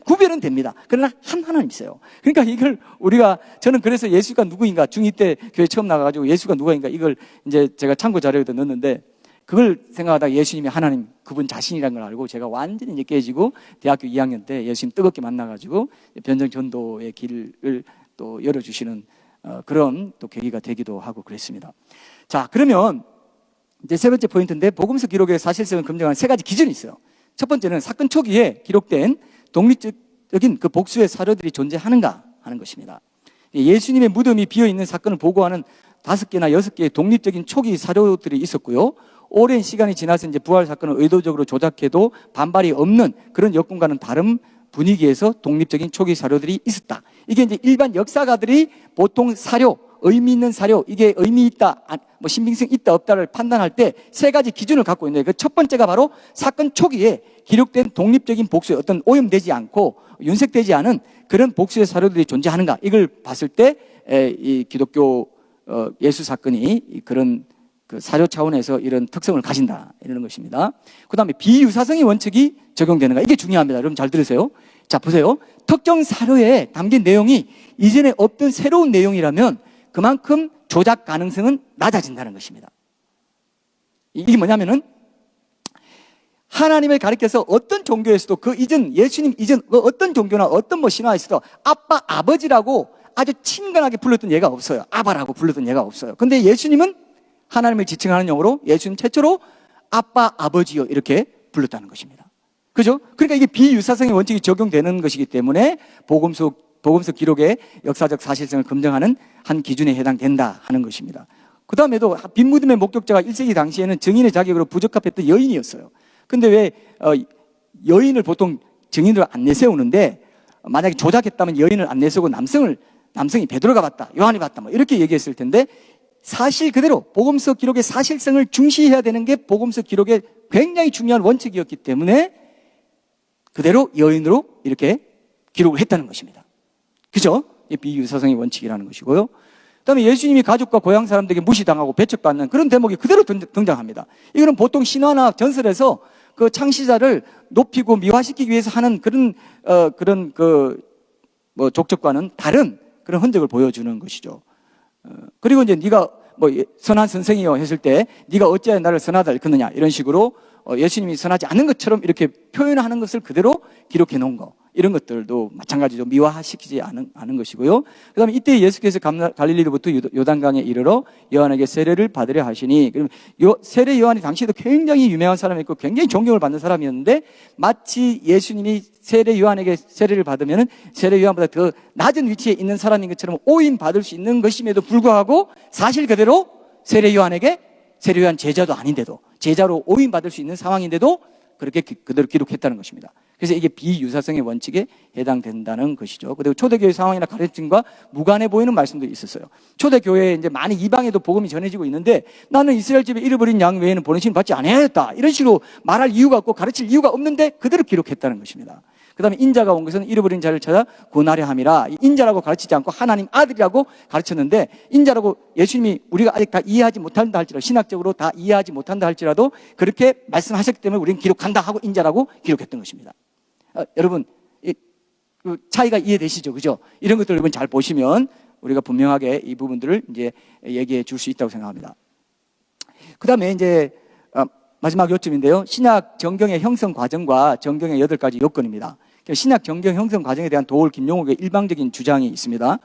구별은 됩니다. 그러나 한 하나님이세요. 그러니까 저는 그래서 예수가 누구인가, 중2 때 교회 처음 나가가지고 예수가 누구인가, 이걸 이제 제가 참고 자료에도 넣었는데, 그걸 생각하다가 예수님이 하나님, 그분 자신이라는 걸 알고 제가 완전히 이제 깨지고, 대학교 2학년 때 예수님 뜨겁게 만나가지고 변정 전도의 길을 또 열어주시는 그런 또 계기가 되기도 하고 그랬습니다. 자, 그러면 이제 세 번째 포인트인데, 복음서 기록의 사실성을 검증하는 세 가지 기준이 있어요. 첫 번째는 사건 초기에 기록된 독립적인 그 복수의 사료들이 존재하는가 하는 것입니다. 예수님의 무덤이 비어있는 사건을 보고하는 5개나 6개의 독립적인 초기 사료들이 있었고요. 오랜 시간이 지나서 이제 부활 사건을 의도적으로 조작해도 반발이 없는 그런 여건과는 다른 분위기에서 독립적인 초기 사료들이 있었다. 이게 이제 일반 역사가들이 보통 사료, 의미 있는 사료, 이게 의미 있다, 신빙성 있다, 없다를 판단할 때 세 가지 기준을 갖고 있는데, 그 첫 번째가 바로 사건 초기에 기록된 독립적인 복수의 어떤 오염되지 않고 윤색되지 않은 그런 복수의 사료들이 존재하는가, 이걸 봤을 때 이 기독교 예수 사건이 그런 그 사료 차원에서 이런 특성을 가진다, 이러는 것입니다. 그 다음에 비유사성의 원칙이 적용되는가, 이게 중요합니다. 여러분 잘 들으세요. 자, 보세요. 특정 사료에 담긴 내용이 이전에 없던 새로운 내용이라면 그만큼 조작 가능성은 낮아진다는 것입니다. 이게 뭐냐면은, 하나님을 가리켜서 어떤 종교에서도 그 이전, 예수님 이전 어떤 종교나 어떤 신화에서도 아버지라고 아주 친근하게 불렀던 예가 없어요. 아바라고 불렀던 예가 없어요. 근데 예수님은 하나님을 지칭하는 용어로 예수님 최초로 아빠, 아버지요, 이렇게 불렀다는 것입니다. 그죠? 그러니까 이게 비유사성의 원칙이 적용되는 것이기 때문에 복음서 기록의 역사적 사실성을 검증하는 한 기준에 해당된다 하는 것입니다. 그 다음에도 빈무덤의 목격자가 1세기 당시에는 증인의 자격으로 부적합했던 여인이었어요. 근데 왜 여인을 보통 증인으로 안 내세우는데, 만약에 조작했다면 여인을 안 내세우고 남성이 베드로가 봤다, 요한이 봤다, 뭐 이렇게 얘기했을 텐데 사실 그대로 복음서 기록의 사실성을 중시해야 되는 게 복음서 기록의 굉장히 중요한 원칙이었기 때문에 그대로 여인으로 이렇게 기록을 했다는 것입니다. 그죠? 이 비유사성의 원칙이라는 것이고요. 그다음에 예수님이 가족과 고향 사람들에게 무시당하고 배척받는 그런 대목이 그대로 등장합니다. 이거는 보통 신화나 전설에서 그 창시자를 높이고 미화시키기 위해서 하는 그런 족적과는 다른 그런 흔적을 보여주는 것이죠. 그리고 이제 네가 뭐 선한 선생이요 했을 때 네가 어찌하여 나를 선하다 일컫느냐 이런 식으로 예수님이 선하지 않은 것처럼 이렇게 표현하는 것을 그대로 기록해 놓은 거, 이런 것들도 마찬가지로 미화시키지 않은 것이고요. 그 다음에 이때 예수께서 갈릴리로부터 요단강에 이르러 요한에게 세례를 받으려 하시니, 그럼 세례 요한이 당시에도 굉장히 유명한 사람이었고 굉장히 존경을 받는 사람이었는데 마치 예수님이 세례 요한에게 세례를 받으면 세례 요한보다 더 낮은 위치에 있는 사람인 것처럼 오인 받을 수 있는 것임에도 불구하고 사실 그대로 세례 요한에게, 세례 요한 제자도 아닌데도 제자로 오인 받을 수 있는 상황인데도 그렇게 그대로 기록했다는 것입니다. 그래서 이게 비유사성의 원칙에 해당된다는 것이죠. 그리고 초대교회 상황이나 가르침과 무관해 보이는 말씀도 있었어요. 초대교회에 이제 많은 이방에도 복음이 전해지고 있는데 나는 이스라엘 집에 잃어버린 양 외에는 보내심을 받지 않아야겠다, 이런 식으로 말할 이유가 없고 가르칠 이유가 없는데 그대로 기록했다는 것입니다. 그 다음에 인자가 온 것은 잃어버린 자를 찾아 구원하려 함이라. 인자라고 가르치지 않고 하나님 아들이라고 가르쳤는데, 인자라고 예수님이 우리가 아직 다 이해하지 못한다 할지라도, 신학적으로 다 이해하지 못한다 할지라도 그렇게 말씀하셨기 때문에 우리는 기록한다 하고 인자라고 기록했던 것입니다. 여러분, 그 차이가 이해되시죠? 그죠? 이런 것들 여러분 잘 보시면 우리가 분명하게 이 부분들을 이제 얘기해 줄 수 있다고 생각합니다. 그 다음에 이제 마지막 요점인데요. 신약 정경의 형성 과정과 정경의 8가지 요건입니다. 신약 정경 형성 과정에 대한 도올 김용옥의 일방적인 주장이 있습니다.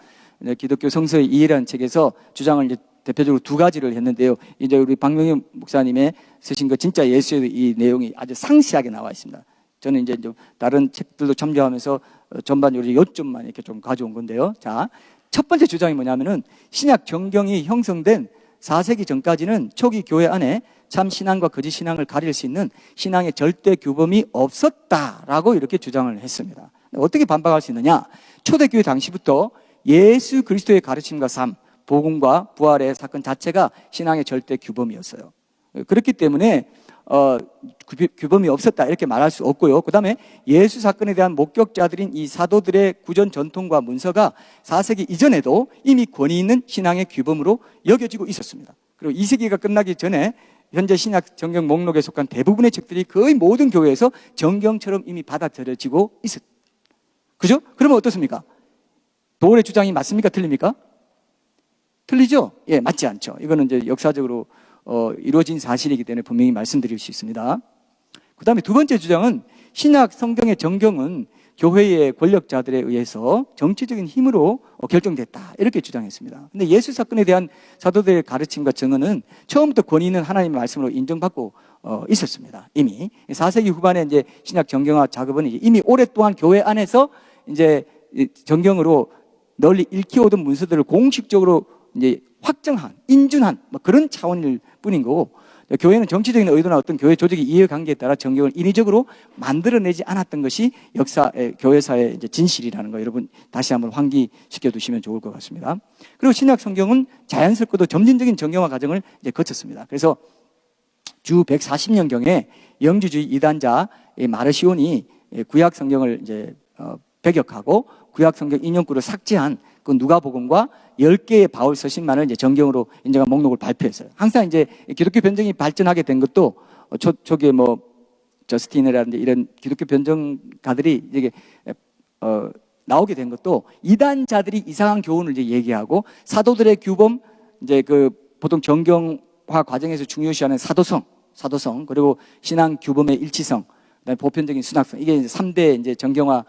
기독교 성서의 이해라는 책에서 주장을 이제 대표적으로 2가지를 했는데요. 이제 우리 박명희 목사님의 쓰신 거 진짜 예수의 이 내용이 아주 상세하게 나와 있습니다. 저는 이제 좀 다른 책들도 참조하면서 전반적으로 요점만 이렇게 좀 가져온 건데요. 자, 첫 번째 주장이 뭐냐면은 신약 정경이 형성된 4세기 전까지는 초기 교회 안에 참 신앙과 거짓 신앙을 가릴 수 있는 신앙의 절대 규범이 없었다라고 이렇게 주장을 했습니다. 어떻게 반박할 수 있느냐? 초대교회 당시부터 예수 그리스도의 가르침과 삶, 복음과 부활의 사건 자체가 신앙의 절대 규범이었어요. 그렇기 때문에 규범이 없었다 이렇게 말할 수 없고요. 그 다음에 예수 사건에 대한 목격자들인 이 사도들의 구전 전통과 문서가 4세기 이전에도 이미 권위 있는 신앙의 규범으로 여겨지고 있었습니다. 그리고 2세기가 끝나기 전에 현재 신약 정경 목록에 속한 대부분의 책들이 거의 모든 교회에서 정경처럼 이미 받아들여지고 있었. 그죠? 그러면 어떻습니까? 도울의 주장이 맞습니까? 틀립니까? 틀리죠? 예, 맞지 않죠. 이거는 이제 역사적으로 이루어진 사실이기 때문에 분명히 말씀드릴 수 있습니다. 그 다음에 2번째 주장은 신약 성경의 정경은 교회의 권력자들에 의해서 정치적인 힘으로 결정됐다 이렇게 주장했습니다. 근데 예수 사건에 대한 사도들의 가르침과 증언은 처음부터 권위 있는 하나님의 말씀으로 인정받고 있었습니다. 이미 4세기 후반에 이제 신약 정경화 작업은 이미 오랫동안 교회 안에서 이제 정경으로 널리 읽혀오던 문서들을 공식적으로 이제 확정한, 인준한 뭐 그런 차원일 뿐인 거고, 교회는 정치적인 의도나 어떤 교회 조직의 이해관계에 따라 정경을 인위적으로 만들어내지 않았던 것이 역사의 교회사의 이제 진실이라는 거 여러분 다시 한번 환기시켜 두시면 좋을 것 같습니다. 그리고 신약 성경은 자연스럽고도 점진적인 정경화 과정을 이제 거쳤습니다. 그래서 주 140년경에 영주주의 이단자 마르시온이 구약 성경을 이제 배격하고 구약 성경 인용구를 삭제한 그 누가복음과 10개의 바울 서신만을 이제 정경으로 인정한 목록을 발표했어요. 항상 이제 기독교 변증이 발전하게 된 것도 초기에 뭐 저스틴이라든지 이런 기독교 변증가들이 이게 나오게 된 것도 이단자들이 이상한 교훈을 이제 얘기하고 사도들의 규범, 이제 그 보통 정경화 과정에서 중요시하는 사도성 그리고 신앙 규범의 일치성, 그다음에 보편적인 순학성, 이게 이제 3대 이제 정경화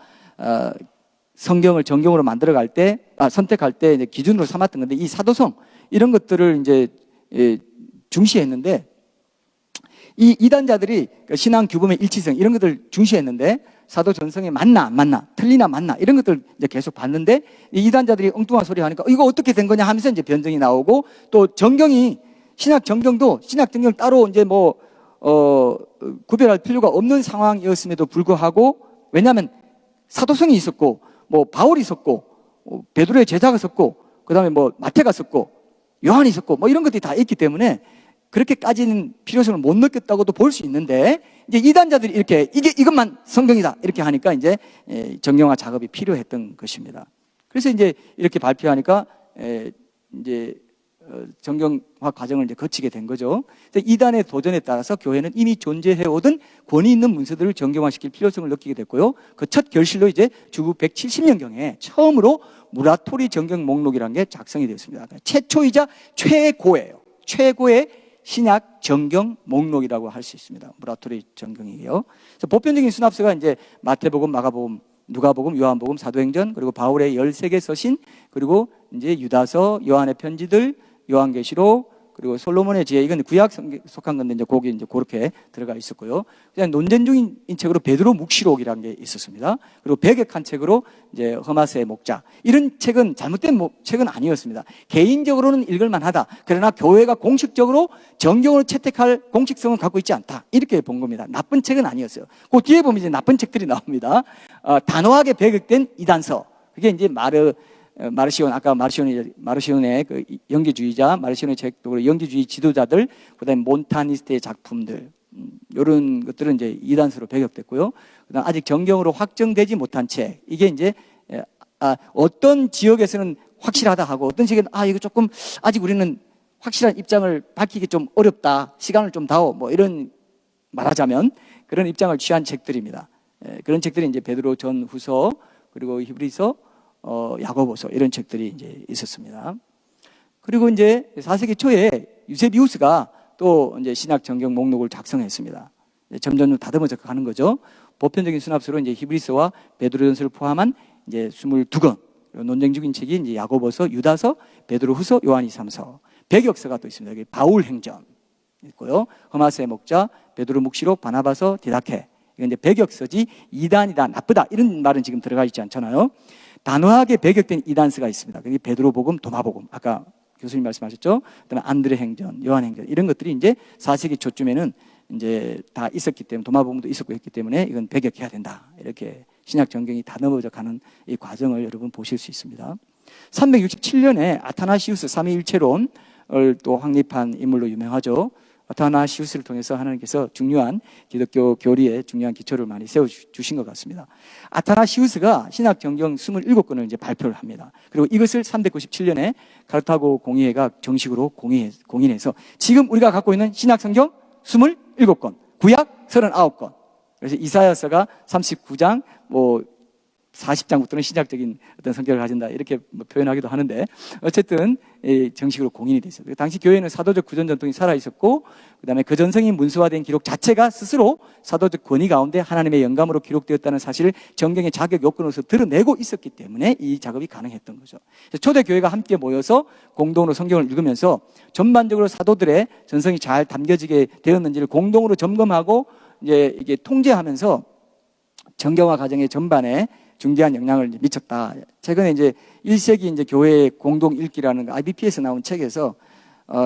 성경을 정경으로 만들어갈 때, 선택할 때 이제 기준으로 삼았던 건데, 이 사도성, 이런 것들을 이제, 중시했는데, 이 이단자들이 신앙 규범의 일치성, 이런 것들 중시했는데, 사도 전성에 맞나, 안 맞나, 틀리나, 맞나, 이런 것들 이제 계속 봤는데, 이 이단자들이 엉뚱한 소리 하니까, 이거 어떻게 된 거냐 하면서 이제 변증이 나오고, 또 정경이, 신약 정경도, 신약 정경 따로 이제 뭐, 구별할 필요가 없는 상황이었음에도 불구하고, 왜냐하면 사도성이 있었고, 뭐 바울이 썼고 베드로의 제자가 썼고 그다음에 뭐 마태가 썼고 요한이 썼고 뭐 이런 것들이 다 있기 때문에 그렇게까지는 필요성을 못 느꼈다고도 볼 수 있는데 이제 이단자들이 이렇게 이것만 성경이다 이렇게 하니까 이제 정경화 작업이 필요했던 것입니다. 그래서 이제 이렇게 발표하니까 이제 정경화 과정을 이제 거치게 된 거죠. 이단의 도전에 따라서 교회는 이미 존재해오던 권위 있는 문서들을 정경화시킬 필요성을 느끼게 됐고요. 그 첫 결실로 이제 주후 170년경에 처음으로 무라토리 정경 목록이라는 게 작성이 되었습니다. 최초이자 최고예요. 최고의 신약 정경 목록이라고 할 수 있습니다. 무라토리 정경이에요. 그래서 보편적인 수납서가 이제 마태복음, 마가복음, 누가복음, 요한복음, 사도행전, 그리고 바울의 13개 서신, 그리고 이제 유다서, 요한의 편지들, 요한계시록, 그리고 솔로몬의 지혜, 이건 구약 속한 건데 이제 거기 이제 그렇게 들어가 있었고요. 그냥 논쟁 중인 책으로 베드로 묵시록이라는 게 있었습니다. 그리고 배격한 책으로 이제 허마스의 목자, 이런 책은 잘못된 책은 아니었습니다. 개인적으로는 읽을만하다. 그러나 교회가 공식적으로 정경으로 채택할 공식성은 갖고 있지 않다. 이렇게 본 겁니다. 나쁜 책은 아니었어요. 그 뒤에 보면 이제 나쁜 책들이 나옵니다. 단호하게 배격된 이단서. 그게 이제 마르시온, 아까 마르시온의 그 영지주의자, 마르시온의 책도 영지주의 지도자들, 그 다음에 몬타니스트의 작품들, 이런 것들은 이제 이단서로 배격됐고요. 그 다음 아직 정경으로 확정되지 못한 책, 이게 이제, 어떤 지역에서는 확실하다 하고, 어떤 지역에는, 이거 조금, 아직 우리는 확실한 입장을 밝히기 좀 어렵다, 시간을 좀 다오, 뭐 이런, 말하자면, 그런 입장을 취한 책들입니다. 그런 책들이 이제 베드로 전후서, 그리고 히브리서, 야고보서 이런 책들이 이제 있었습니다. 그리고 이제 4세기 초에 유세비우스가 또 이제 신약 정경 목록을 작성했습니다. 점점 다듬어져 가는 거죠. 보편적인 수납서로 이제 히브리서와 베드로전서를 포함한 이제 22권, 논쟁적인 책이 이제 야고보서, 유다서, 베드로후서, 요한이삼서, 배격서가 또 있습니다. 여기 바울행전 있고요. 허마스의 목자, 베드로 묵시록, 바나바서, 디다케. 이건 이제 배격서지 이단이다, 나쁘다 이런 말은 지금 들어가 있지 않잖아요. 단호하게 배격된 이단서가 있습니다. 그게 베드로복음, 도마복음. 아까 교수님 말씀하셨죠? 그다음에 안드레 행전, 요한 행전 이런 것들이 이제 4세기 초쯤에는 이제 다 있었기 때문에 도마복음도 있었고 했기 때문에 이건 배격해야 된다. 이렇게 신약 정경이 다 넘어져 가는 이 과정을 여러분 보실 수 있습니다. 367년에 아타나시우스 삼위일체론을 또 확립한 인물로 유명하죠. 아타나시우스를 통해서 하나님께서 중요한 기독교 교리에 중요한 기초를 많이 세워주신 것 같습니다. 아타나시우스가 신약 정경 27권을 이제 발표를 합니다. 그리고 이것을 397년에 카르타고 공의회가 정식으로 공인해서 지금 우리가 갖고 있는 신약 성경 27권, 구약 39권. 그래서 이사야서가 39장, 40장부터는 신약적인 어떤 성격을 가진다 이렇게 표현하기도 하는데 어쨌든 정식으로 공인이 됐어요. 당시 교회는 사도적 구전 전통이 살아 있었고 그다음에 그 전성이 문서화된 기록 자체가 스스로 사도적 권위 가운데 하나님의 영감으로 기록되었다는 사실을 정경의 자격 요건으로서 드러내고 있었기 때문에 이 작업이 가능했던 거죠. 초대 교회가 함께 모여서 공동으로 성경을 읽으면서 전반적으로 사도들의 전성이 잘 담겨지게 되었는지를 공동으로 점검하고 이제 이게 통제하면서 정경화 과정의 전반에 중대한 영향을 미쳤다. 최근에 이제 1세기 이제 교회의 공동 읽기라는 IBP에서 나온 책에서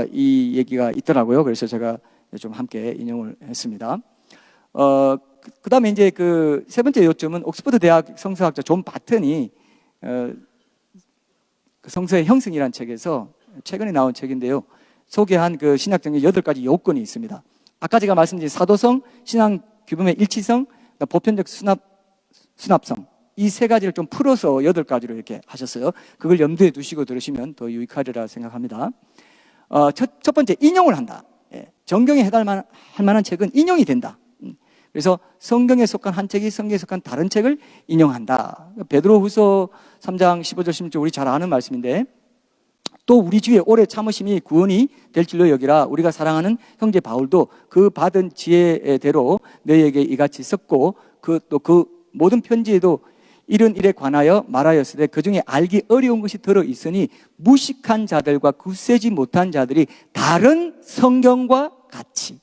이 얘기가 있더라고요. 그래서 제가 좀 함께 인용을 했습니다. 그 다음에 이제 그 세 번째 요점은 옥스퍼드 대학 성서학자 존 바튼이 그 성서의 형성이라는 책에서 최근에 나온 책인데요. 소개한 그 신약정경 8가지 요건이 있습니다. 아까 제가 말씀드린 사도성, 신앙 규범의 일치성, 보편적 수납성, 이 세 가지를 좀 풀어서 8가지로 이렇게 하셨어요. 그걸 염두에 두시고 들으시면 더 유익하리라 생각합니다. 첫 번째, 인용을 한다. 정경에 해당할 만한 책은 인용이 된다. 그래서 성경에 속한 한 책이 성경에 속한 다른 책을 인용한다. 베드로후서 3장 15절 16절 우리 잘 아는 말씀인데 또 우리 주의 오래 참으심이 구원이 될 줄로 여기라. 우리가 사랑하는 형제 바울도 그 받은 지혜대로 너희에게 이같이 썼고 그 모든 편지에도 이런 일에 관하여 말하였으되 그중에 알기 어려운 것이 들어있으니 무식한 자들과 굳세지 못한 자들이 다른 성경과 같이.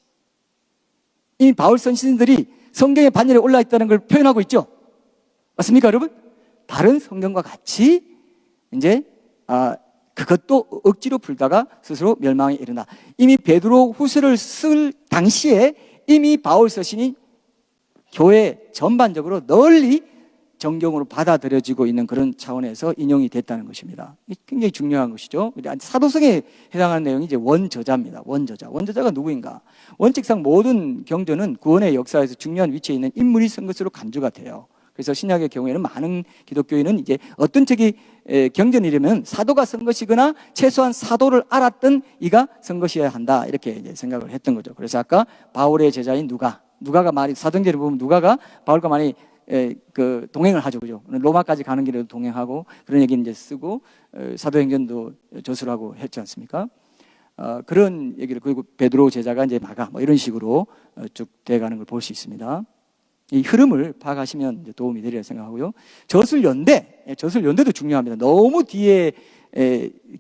이 바울 선생들이 성경의 반열에 올라있다는 걸 표현하고 있죠. 맞습니까 여러분? 다른 성경과 같이 이제 그것도 억지로 풀다가 스스로 멸망에 이른다. 이미 베드로 후서를 쓸 당시에 이미 바울 서신이 교회 전반적으로 널리 정경으로 받아들여지고 있는 그런 차원에서 인용이 됐다는 것입니다. 굉장히 중요한 것이죠. 사도성에 해당하는 내용이 이제 원저자입니다. 원저자가 누구인가? 원칙상 모든 경전은 구원의 역사에서 중요한 위치에 있는 인물이 쓴 것으로 간주가 돼요. 그래서 신약의 경우에는 많은 기독교인은 이제 어떤 책이 경전이라면 사도가 쓴 것이거나 최소한 사도를 알았던 이가 쓴 것이어야 한다, 이렇게 이제 생각을 했던 거죠. 그래서 아까 바울의 제자인 누가가 많이, 사도행전을 보면 누가가 바울과 많이 동행을 하죠, 그죠? 로마까지 가는 길에도 동행하고 그런 얘기는 이제 쓰고, 사도행전도 저술하고 했지 않습니까? 그런 얘기를, 그리고 베드로 제자가 이제 마가, 뭐 이런 식으로 쭉 돼가는 걸 볼 수 있습니다. 이 흐름을 파악하시면 이제 도움이 되리라 생각하고요. 저술연대도 중요합니다. 너무 뒤에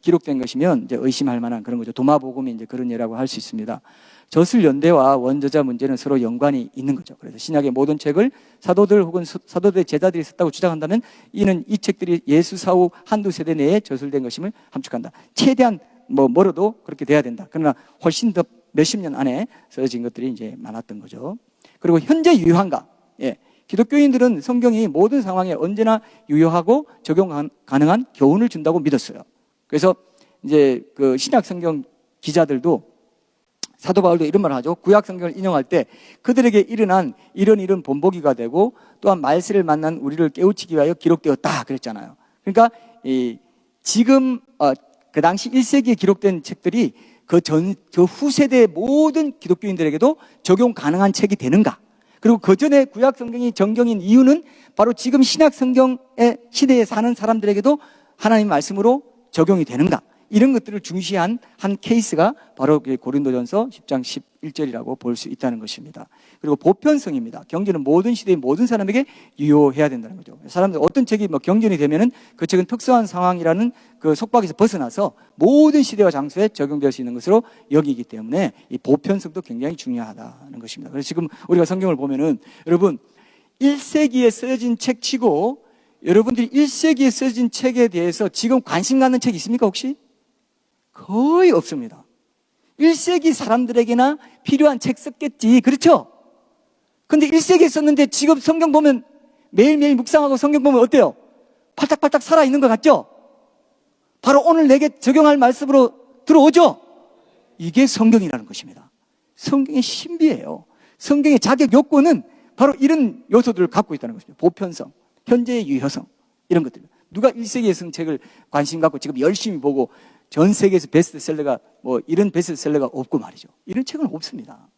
기록된 것이면 이제 의심할 만한 그런 거죠. 도마복음이 이제 그런 예라고 할 수 있습니다. 저술연대와 원저자 문제는 서로 연관이 있는 거죠. 그래서 신약의 모든 책을 사도들 혹은 사도들의 제자들이 썼다고 주장한다면 이는 이 책들이 예수 사후 한두 세대 내에 저술된 것임을 함축한다. 최대한 멀어도 그렇게 돼야 된다. 그러나 훨씬 더 몇십 년 안에 써진 것들이 이제 많았던 거죠. 그리고 현재 유효한가? 기독교인들은 성경이 모든 상황에 언제나 유효하고 적용 가능한 교훈을 준다고 믿었어요. 그래서 이제 그 신약 성경 기자들도, 사도 바울도 이런 말을 하죠. 구약 성경을 인용할 때 그들에게 일어난 이런 본보기가 되고 또한 말세를 만난 우리를 깨우치기 위하여 기록되었다 그랬잖아요. 그러니까 지금 그 당시 1세기에 기록된 책들이 그 후세대의 모든 기독교인들에게도 적용 가능한 책이 되는가? 그리고 그 전에 구약 성경이 정경인 이유는 바로 지금 신약 성경의 시대에 사는 사람들에게도 하나님 말씀으로 적용이 되는가? 이런 것들을 중시한 한 케이스가 바로 고린도전서 10장 11절이라고 볼 수 있다는 것입니다. 그리고 보편성입니다. 경전은 모든 시대의 모든 사람에게 유효해야 된다는 거죠. 사람들 어떤 책이 경전이 되면은 그 책은 특수한 상황이라는 그 속박에서 벗어나서 모든 시대와 장소에 적용될 수 있는 것으로 여기기 때문에 이 보편성도 굉장히 중요하다는 것입니다. 그래서 지금 우리가 성경을 보면은 여러분 1세기에 써진 책치고 여러분들이 1세기에 써진 책에 대해서 지금 관심 갖는 책 있습니까 혹시? 거의 없습니다. 1세기 사람들에게나 필요한 책 썼겠지. 그렇죠? 근데 1세기에 썼는데 지금 성경 보면 매일매일 묵상하고 성경 보면 어때요? 팔딱팔딱 살아있는 것 같죠? 바로 오늘 내게 적용할 말씀으로 들어오죠? 이게 성경이라는 것입니다. 성경의 신비예요. 성경의 자격 요건은 바로 이런 요소들을 갖고 있다는 것이죠. 보편성, 현재의 유효성, 이런 것들. 누가 1세기에 쓴 책을 관심 갖고 지금 열심히 보고 전 세계에서 베스트셀러가 이런 베스트셀러가 없고 말이죠. 이런 책은 없습니다.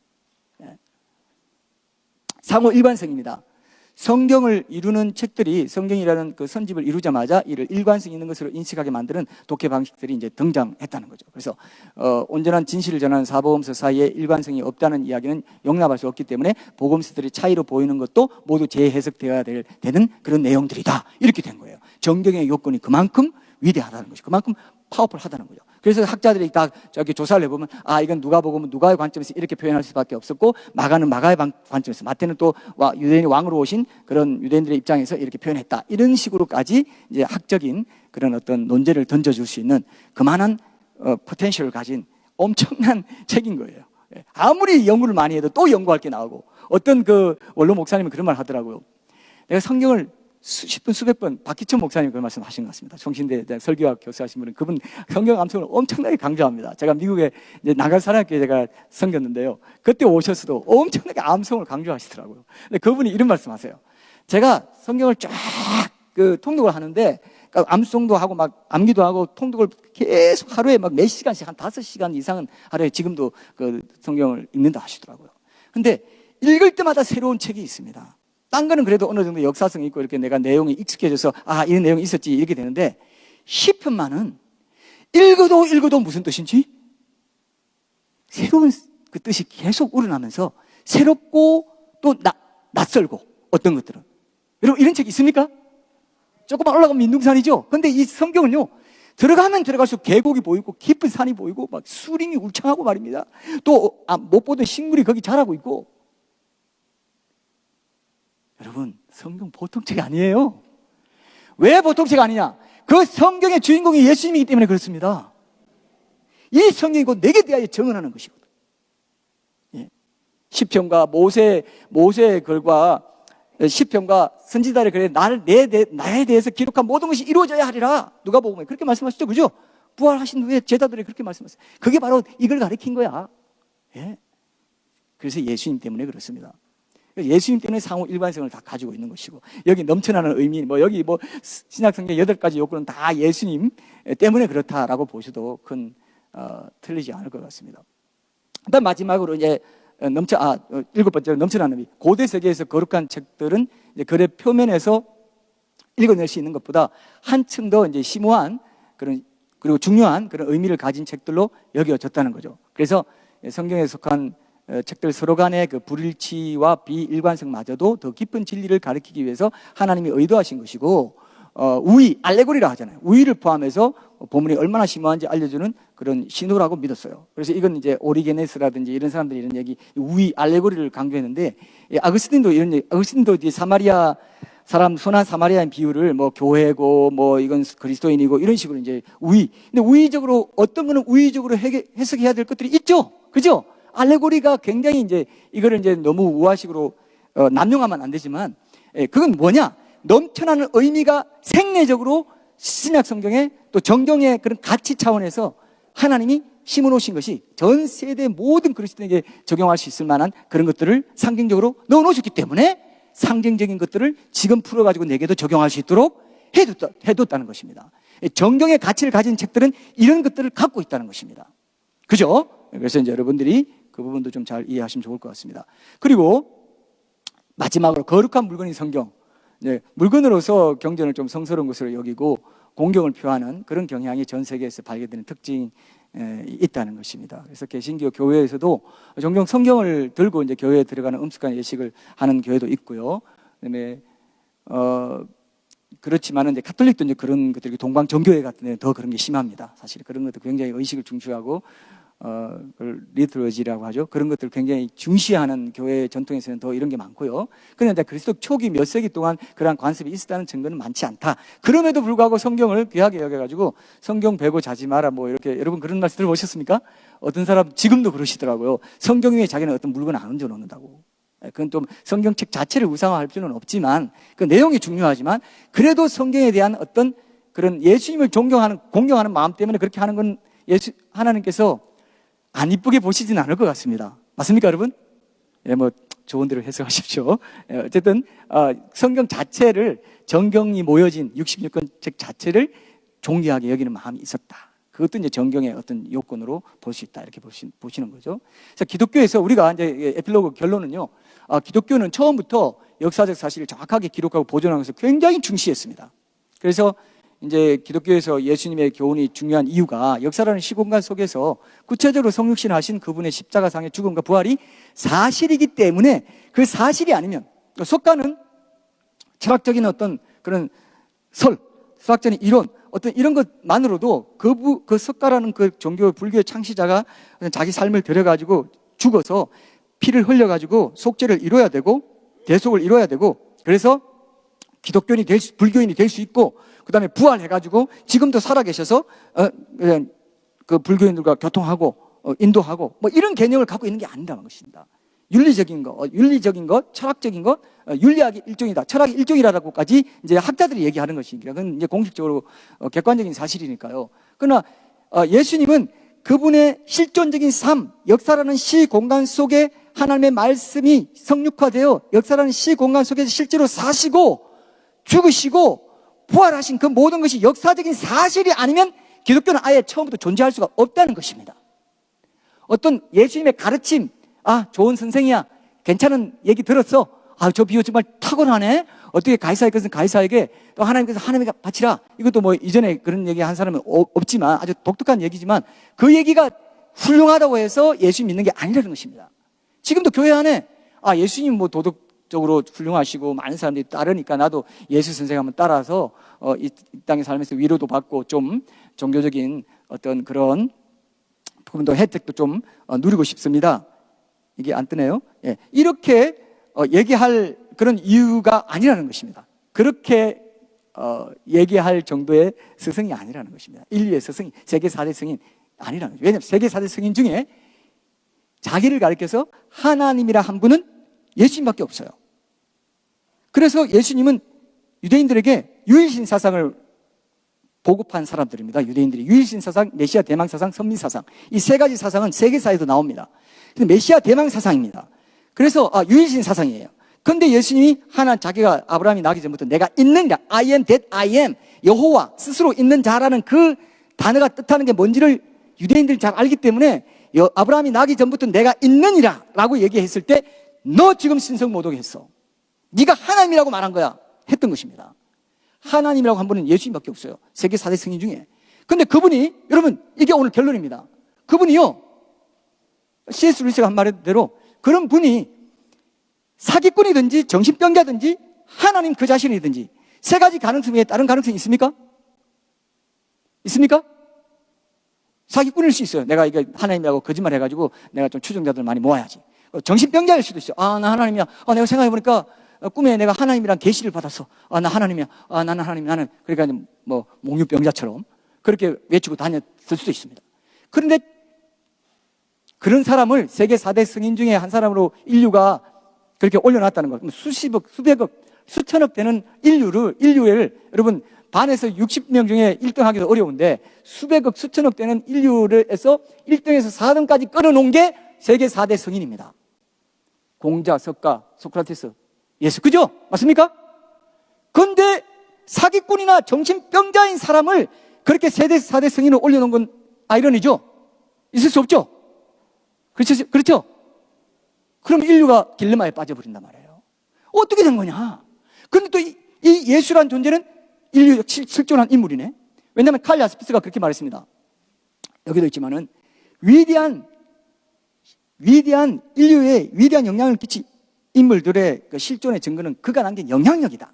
상호 일관성입니다. 성경을 이루는 책들이 성경이라는 그 선집을 이루자마자 이를 일관성 있는 것으로 인식하게 만드는 독해 방식들이 이제 등장했다는 거죠. 그래서 온전한 진실을 전하는 사복음서 사이에 일관성이 없다는 이야기는 용납할 수 없기 때문에 복음서들이 차이로 보이는 것도 모두 재해석되어야 되는 그런 내용들이다. 이렇게 된 거예요. 정경의 요건이 그만큼 위대하다는 것이죠. 그만큼 파워풀하다는 거죠. 그래서 학자들이 다 저기 조사를 해보면 이건 누가복음은 누가의 관점에서 이렇게 표현할 수밖에 없었고 마가는 마가의 관점에서, 마태는 또 유대인이 왕으로 오신 그런 유대인들의 입장에서 이렇게 표현했다. 이런 식으로까지 이제 학적인 그런 어떤 논제를 던져줄 수 있는 그만한 포텐셜을 가진 엄청난 책인 거예요. 아무리 연구를 많이 해도 또 연구할 게 나오고, 어떤 그 원로 목사님은 그런 말 하더라고요. 내가 성경을 수십 번, 수백 번, 박기천 목사님 그런 말씀 하신 것 같습니다. 성신대 설교학 교수하신 분은 그분 성경 암송을 엄청나게 강조합니다. 제가 미국에 이제 나갈 사람께 제가 섬겼는데요. 그때 오셔서도 엄청나게 암송을 강조하시더라고요. 근데 그분이 이런 말씀 하세요. 제가 성경을 쫙 통독을 하는데, 암송도 하고 막 암기도 하고 통독을 계속 하루에 막 몇 시간씩, 한 5시간 이상은 하루에 지금도 그 성경을 읽는다 하시더라고요. 근데 읽을 때마다 새로운 책이 있습니다. 딴 거는 그래도 어느 정도 역사성이 있고 이렇게 내가 내용이 익숙해져서 이런 내용이 있었지 이렇게 되는데, 시편만은 읽어도 무슨 뜻인지 새로운 그 뜻이 계속 우러나면서 새롭고 또 낯설고, 어떤 것들은. 여러분 이런 책 있습니까? 조금만 올라가면 민둥산이죠. 근데 이 성경은요, 들어가면 들어갈수록 계곡이 보이고 깊은 산이 보이고 막 수림이 울창하고 말입니다. 또 못 보던 식물이 거기 자라고 있고. 여러분 성경 보통 책이 아니에요. 왜 보통 책 아니냐? 그 성경의 주인공이 예수님이기 때문에 그렇습니다. 이 성경이 곧 내게 대하여 증언하는 것이거든. 시편과 모세의 글과 시편과 선지자들의 글에 나에 대해서 기록한 모든 것이 이루어져야 하리라. 누가복음에 그렇게 말씀하시죠, 그죠? 부활하신 후에 제자들이 그렇게 말씀하셨어요. 그게 바로 이걸 가리킨 거야. 예. 그래서 예수님 때문에 그렇습니다. 예수님 때문에 상호 일관성을 다 가지고 있는 것이고, 여기 넘쳐나는 의미, 여기 신약성경 8가지 요구는 다 예수님 때문에 그렇다라고 보셔도 틀리지 않을 것 같습니다. 그다음 마지막으로 이제 7번째로 넘쳐나는 의미. 고대 세계에서 거룩한 책들은 이제 글의 표면에서 읽어낼 수 있는 것보다 한층 더 이제 심오한 그리고 중요한 그런 의미를 가진 책들로 여겨졌다는 거죠. 그래서 성경에 속한 책들 서로 간의 그 불일치와 비일관성마저도 더 깊은 진리를 가리키기 위해서 하나님이 의도하신 것이고, 우의, 알레고리라 하잖아요. 우의를 포함해서 본문이 얼마나 심오한지 알려주는 그런 신호라고 믿었어요. 그래서 이건 이제 오리게네스라든지 이런 사람들이 이런 얘기, 우의, 알레고리를 강조했는데, 아그스틴도 이제 사마리아 사람, 선한 사마리아인 비유를 교회고, 이건 그리스도인이고, 이런 식으로 이제 우의. 근데 우의적으로, 어떤 거는 우의적으로 해석해야 될 것들이 있죠? 그죠? 알레고리가 굉장히 이제, 이거를 이제 너무 우화식으로, 남용하면 안 되지만, 그건 뭐냐? 넘쳐나는 의미가 생내적으로 신약 성경에 또 정경의 그런 가치 차원에서 하나님이 심어 놓으신 것이 전 세대 모든 그리스도인에게 적용할 수 있을 만한 그런 것들을 상징적으로 넣어 놓으셨기 때문에 상징적인 것들을 지금 풀어가지고 내게도 적용할 수 있도록 해뒀다는 것입니다. 정경의 가치를 가진 책들은 이런 것들을 갖고 있다는 것입니다. 그죠? 그래서 이제 여러분들이 그 부분도 좀 잘 이해하시면 좋을 것 같습니다. 그리고 마지막으로 거룩한 물건인 성경. 물건으로서 경전을 좀 성스러운 것으로 여기고 공경을 표하는 그런 경향이 전 세계에서 발견되는 특징이 있다는 것입니다. 그래서 개신교 교회에서도 종종 성경을 들고 이제 교회에 들어가는 엄숙한 예식을 하는 교회도 있고요. 그다음에 그렇지만은 이제 가톨릭도 이제 그런 것들이 동방 정교회 같은 데는 더 그런 게 심합니다. 사실 그런 것도 굉장히 의식을 중시하고 리트러지라고 하죠. 그런 것들을 굉장히 중시하는 교회 전통에서는 더 이런 게 많고요. 그런데 그리스도 초기 몇 세기 동안 그러한 관습이 있었다는 증거는 많지 않다. 그럼에도 불구하고 성경을 귀하게 여겨가지고 성경 배고 자지 마라 이렇게, 여러분 그런 말씀 들어보셨습니까? 어떤 사람 지금도 그러시더라고요. 성경 위에 자기는 어떤 물건을 안 얹어 놓는다고. 그건 좀 성경책 자체를 우상화할 필요는 없지만 그 내용이 중요하지만 그래도 성경에 대한 어떤 그런 예수님을 공경하는 마음 때문에 그렇게 하는 건 하나님께서 안 이쁘게 보시진 않을 것 같습니다. 맞습니까, 여러분? 좋은 대로 해석하십시오. 어쨌든, 성경 자체를, 정경이 모여진 66권 책 자체를 존귀하게 여기는 마음이 있었다. 그것도 이제 정경의 어떤 요건으로 볼 수 있다. 이렇게 보시는 거죠. 그래서 기독교에서 우리가 이제 에필로그 결론은요, 기독교는 처음부터 역사적 사실을 정확하게 기록하고 보존하는 것을 굉장히 중시했습니다. 그래서 이제 기독교에서 예수님의 교훈이 중요한 이유가 역사라는 시공간 속에서 구체적으로 성육신을 하신 그분의 십자가상의 죽음과 부활이 사실이기 때문에 그 사실이 아니면, 석가는 철학적인 어떤 그런 수학적인 이론, 어떤 이런 것만으로도 그 석가라는 그 종교 불교의 창시자가 자기 삶을 들여가지고 죽어서 피를 흘려가지고 속죄를 이뤄야 되고 대속을 이뤄야 되고, 그래서 기독교인이 불교인이 될 수 있고, 그 다음에 부활해가지고 지금도 살아계셔서 그 불교인들과 교통하고 인도하고 이런 개념을 갖고 있는 게 아니라는 것입니다. 윤리적인 것, 철학적인 것, 윤리학의 일종이다, 철학의 일종이라고까지 이제 학자들이 얘기하는 것이니까 그건 이제 공식적으로 객관적인 사실이니까요. 그러나 예수님은 그분의 실존적인 삶, 역사라는 시 공간 속에 하나님의 말씀이 성육화되어 역사라는 시 공간 속에서 실제로 사시고 죽으시고 부활하신 그 모든 것이 역사적인 사실이 아니면 기독교는 아예 처음부터 존재할 수가 없다는 것입니다. 어떤 예수님의 가르침, 좋은 선생이야, 괜찮은 얘기 들었어, 저 비유 정말 타고나네, 어떻게 가이사의 것은 가이사에게, 또 하나님께서 하나님에게 바치라, 이것도 이전에 그런 얘기 한 사람은 없지만 아주 독특한 얘기지만 그 얘기가 훌륭하다고 해서 예수 믿는 게 아니라는 것입니다. 지금도 교회 안에 예수님 도덕적으로 훌륭하시고 많은 사람들이 따르니까 나도 예수 선생 한번 따라서 이 땅에 살면서 위로도 받고 좀 종교적인 어떤 그런 부분도 혜택도 좀 누리고 싶습니다. 이게 안 뜨네요. 예. 이렇게 얘기할 그런 이유가 아니라는 것입니다. 그렇게 얘기할 정도의 스승이 아니라는 것입니다. 인류의 스승이, 세계 4대 승인 아니라는 거죠. 왜냐하면 세계 4대 승인 중에 자기를 가리켜서 하나님이라 한 분은 예수님밖에 없어요. 그래서 예수님은 유대인들에게 유일신 사상을 보급한 사람들입니다. 유대인들이 유일신 사상, 메시아 대망 사상, 선민 사상, 이 세 가지 사상은 세계사에도 나옵니다. 근데 메시아 대망 사상입니다. 그래서 유일신 사상이에요. 근데 예수님이 자기가 아브라함이 나기 전부터 내가 있느니라, I am that I am, 여호와 스스로 있는 자라는 그 단어가 뜻하는 게 뭔지를 유대인들이 잘 알기 때문에 아브라함이 나기 전부터 내가 있느니라 라고 얘기했을 때 너 지금 신성모독했어, 네가 하나님이라고 말한 거야 했던 것입니다. 하나님이라고 한 분은 예수님밖에 없어요, 세계 4대 성인 중에. 근데 그분이, 여러분 이게 오늘 결론입니다. 그분이요, C.S. 루이스가 한 말대로 그런 분이 사기꾼이든지 정신병자든지 하나님 그 자신이든지 세 가지 가능성 외에 다른 가능성이 있습니까? 있습니까? 사기꾼일 수 있어요. 내가 이게 하나님이라고 거짓말 해가지고 내가 좀 추종자들 많이 모아야지. 정신병자일 수도 있어요. 나 하나님이야. 내가 생각해보니까 꿈에 내가 하나님이란 계시를 받았어. 나 하나님이야. 나는 하나님, 나는. 그러니까 뭐 몽유병자처럼 그렇게 외치고 다녔을 수도 있습니다. 그런데 그런 사람을 세계 4대 성인 중에 한 사람으로 인류가 그렇게 올려놨다는 것. 수십억, 수백억, 수천억 되는 인류를 여러분 반에서 60명 중에 1등 하기도 어려운데 수백억, 수천억 되는 인류에서 1등에서 4등까지 끌어놓은 게 세계 4대 성인입니다. 공자, 석가, 소크라테스, 예수. 그죠? 맞습니까? 그런데 사기꾼이나 정신병자인 사람을 그렇게 세계 4대 성인을 올려놓은 건 아이러니죠? 있을 수 없죠? 그렇죠? 그럼 인류가 딜레마에 빠져버린단 말이에요. 어떻게 된 거냐? 근데 또 이 예수란 존재는 인류에 실존한 인물이네. 왜냐하면 칼 야스피스가 그렇게 말했습니다. 여기도 있지만은 위대한 인류에 위대한 영향을 끼친 인물들의 그 실존의 증거는 그가 남긴 영향력이다.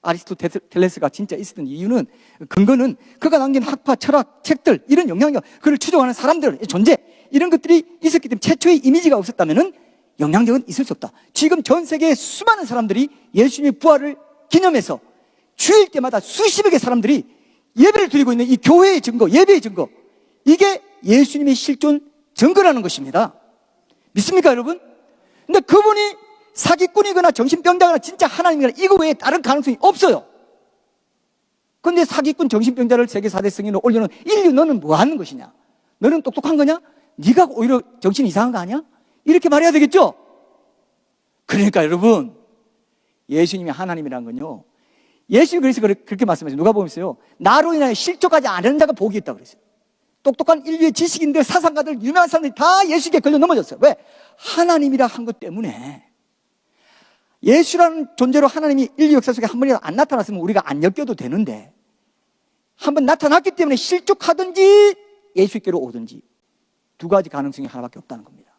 아리스토텔레스가 진짜 있었던 이유는, 근거는 그가 남긴 학파, 철학, 책들, 이런 영향력, 그를 추종하는 사람들의 존재, 이런 것들이 있었기 때문에 최초의 이미지가 없었다면은 영향력은 있을 수 없다. 지금 전 세계의 수많은 사람들이 예수님의 부활을 기념해서 주일 때마다 수십억의 사람들이 예배를 드리고 있는 이 교회의 증거, 예배의 증거, 이게 예수님의 실존 증거라는 것입니다. 믿습니까, 여러분? 근데 그분이 사기꾼이거나 정신병자거나 진짜 하나님이거나 이거 외에 다른 가능성이 없어요. 그런데 사기꾼 정신병자를 세계 4대 성인으로 올려놓은 인류, 너는 뭐 하는 것이냐? 너는 똑똑한 거냐? 네가 오히려 정신 이상한 거 아니야? 이렇게 말해야 되겠죠? 그러니까 여러분, 예수님이 하나님이라는 건요, 예수님 그래서 그렇게 말씀하세요. 누가 보면서요, 나로 인하여 실족하지 않은 자가 복이 있다고 그랬어요. 똑똑한 인류의 지식인들, 사상가들, 유명한 사람들이 다 예수께 걸려 넘어졌어요. 왜? 하나님이라 한 것 때문에. 예수라는 존재로 하나님이 인류 역사 속에 한 번이라도 안 나타났으면 우리가 안 엮여도 되는데, 한 번 나타났기 때문에 실족하든지 예수께로 오든지 두 가지 가능성이 하나밖에 없다는 겁니다.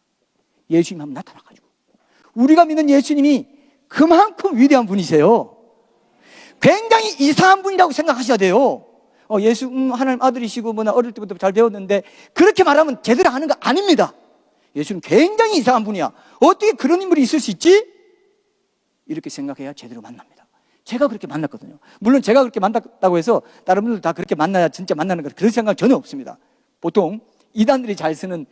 예수님 한번 나타나가지고, 우리가 믿는 예수님이 그만큼 위대한 분이세요. 굉장히 이상한 분이라고 생각하셔야 돼요. 예수 하나님 아들이시고 나 어릴 때부터 잘 배웠는데, 그렇게 말하면 제대로 하는 거 아닙니다. 예수는 굉장히 이상한 분이야. 어떻게 그런 인물이 있을 수 있지? 이렇게 생각해야 제대로 만납니다. 제가 그렇게 만났거든요. 물론 제가 그렇게 만났다고 해서 다른 분들 다 그렇게 만나야 진짜 만나는 거, 그런 생각 전혀 없습니다. 보통 이단들이 잘 쓰는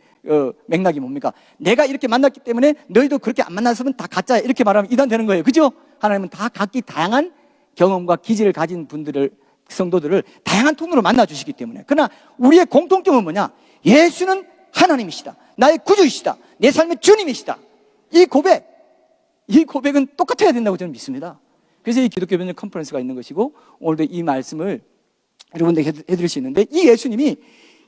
맥락이 뭡니까? 내가 이렇게 만났기 때문에 너희도 그렇게 안 만났으면 다 가짜야, 이렇게 말하면 이단 되는 거예요. 그죠? 하나님은 다 각기 다양한 경험과 기질을 가진 분들을, 성도들을 다양한 통로로 만나주시기 때문에. 그러나 우리의 공통점은 뭐냐? 예수는 하나님이시다, 나의 구주이시다, 내 삶의 주님이시다. 이 고백은 똑같아야 된다고 저는 믿습니다. 그래서 이 기독교 변증 컨퍼런스가 있는 것이고, 오늘도 이 말씀을 여러분들에게 해드릴 수 있는데, 이 예수님이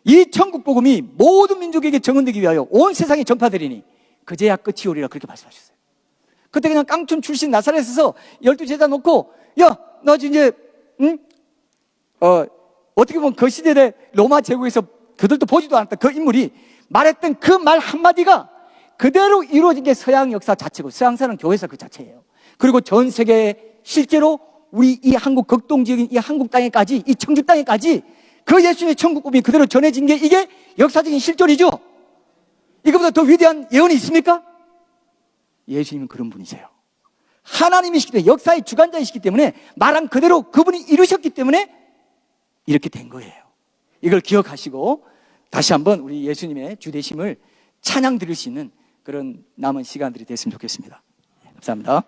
이 천국 복음이 모든 민족에게 증언되기 위하여 온 세상에 전파되리니 그제야 끝이 오리라, 그렇게 말씀하셨어요. 그때 그냥 깡촌 출신 나사렛에서 12제자 놓고, 야, 너 이제 어떻게 보면 그 시대에 로마 제국에서 그들도 보지도 않았던 그 인물이 말했던 그 말 한마디가 그대로 이루어진 게 서양 역사 자체고, 서양사는 교회사 그 자체예요. 그리고 전 세계에 실제로 우리 이 한국 극동 지역인 이 한국 땅에까지, 이 청주 땅에까지 그 예수님의 천국 복음이 그대로 전해진 게, 이게 역사적인 실존이죠. 이거보다 더 위대한 예언이 있습니까? 예수님은 그런 분이세요. 하나님이시기 때문에, 역사의 주관자이시기 때문에, 말한 그대로 그분이 이루셨기 때문에 이렇게 된 거예요. 이걸 기억하시고 다시 한번 우리 예수님의 주되심을 찬양 드릴 수 있는 그런 남은 시간들이 됐으면 좋겠습니다. 감사합니다.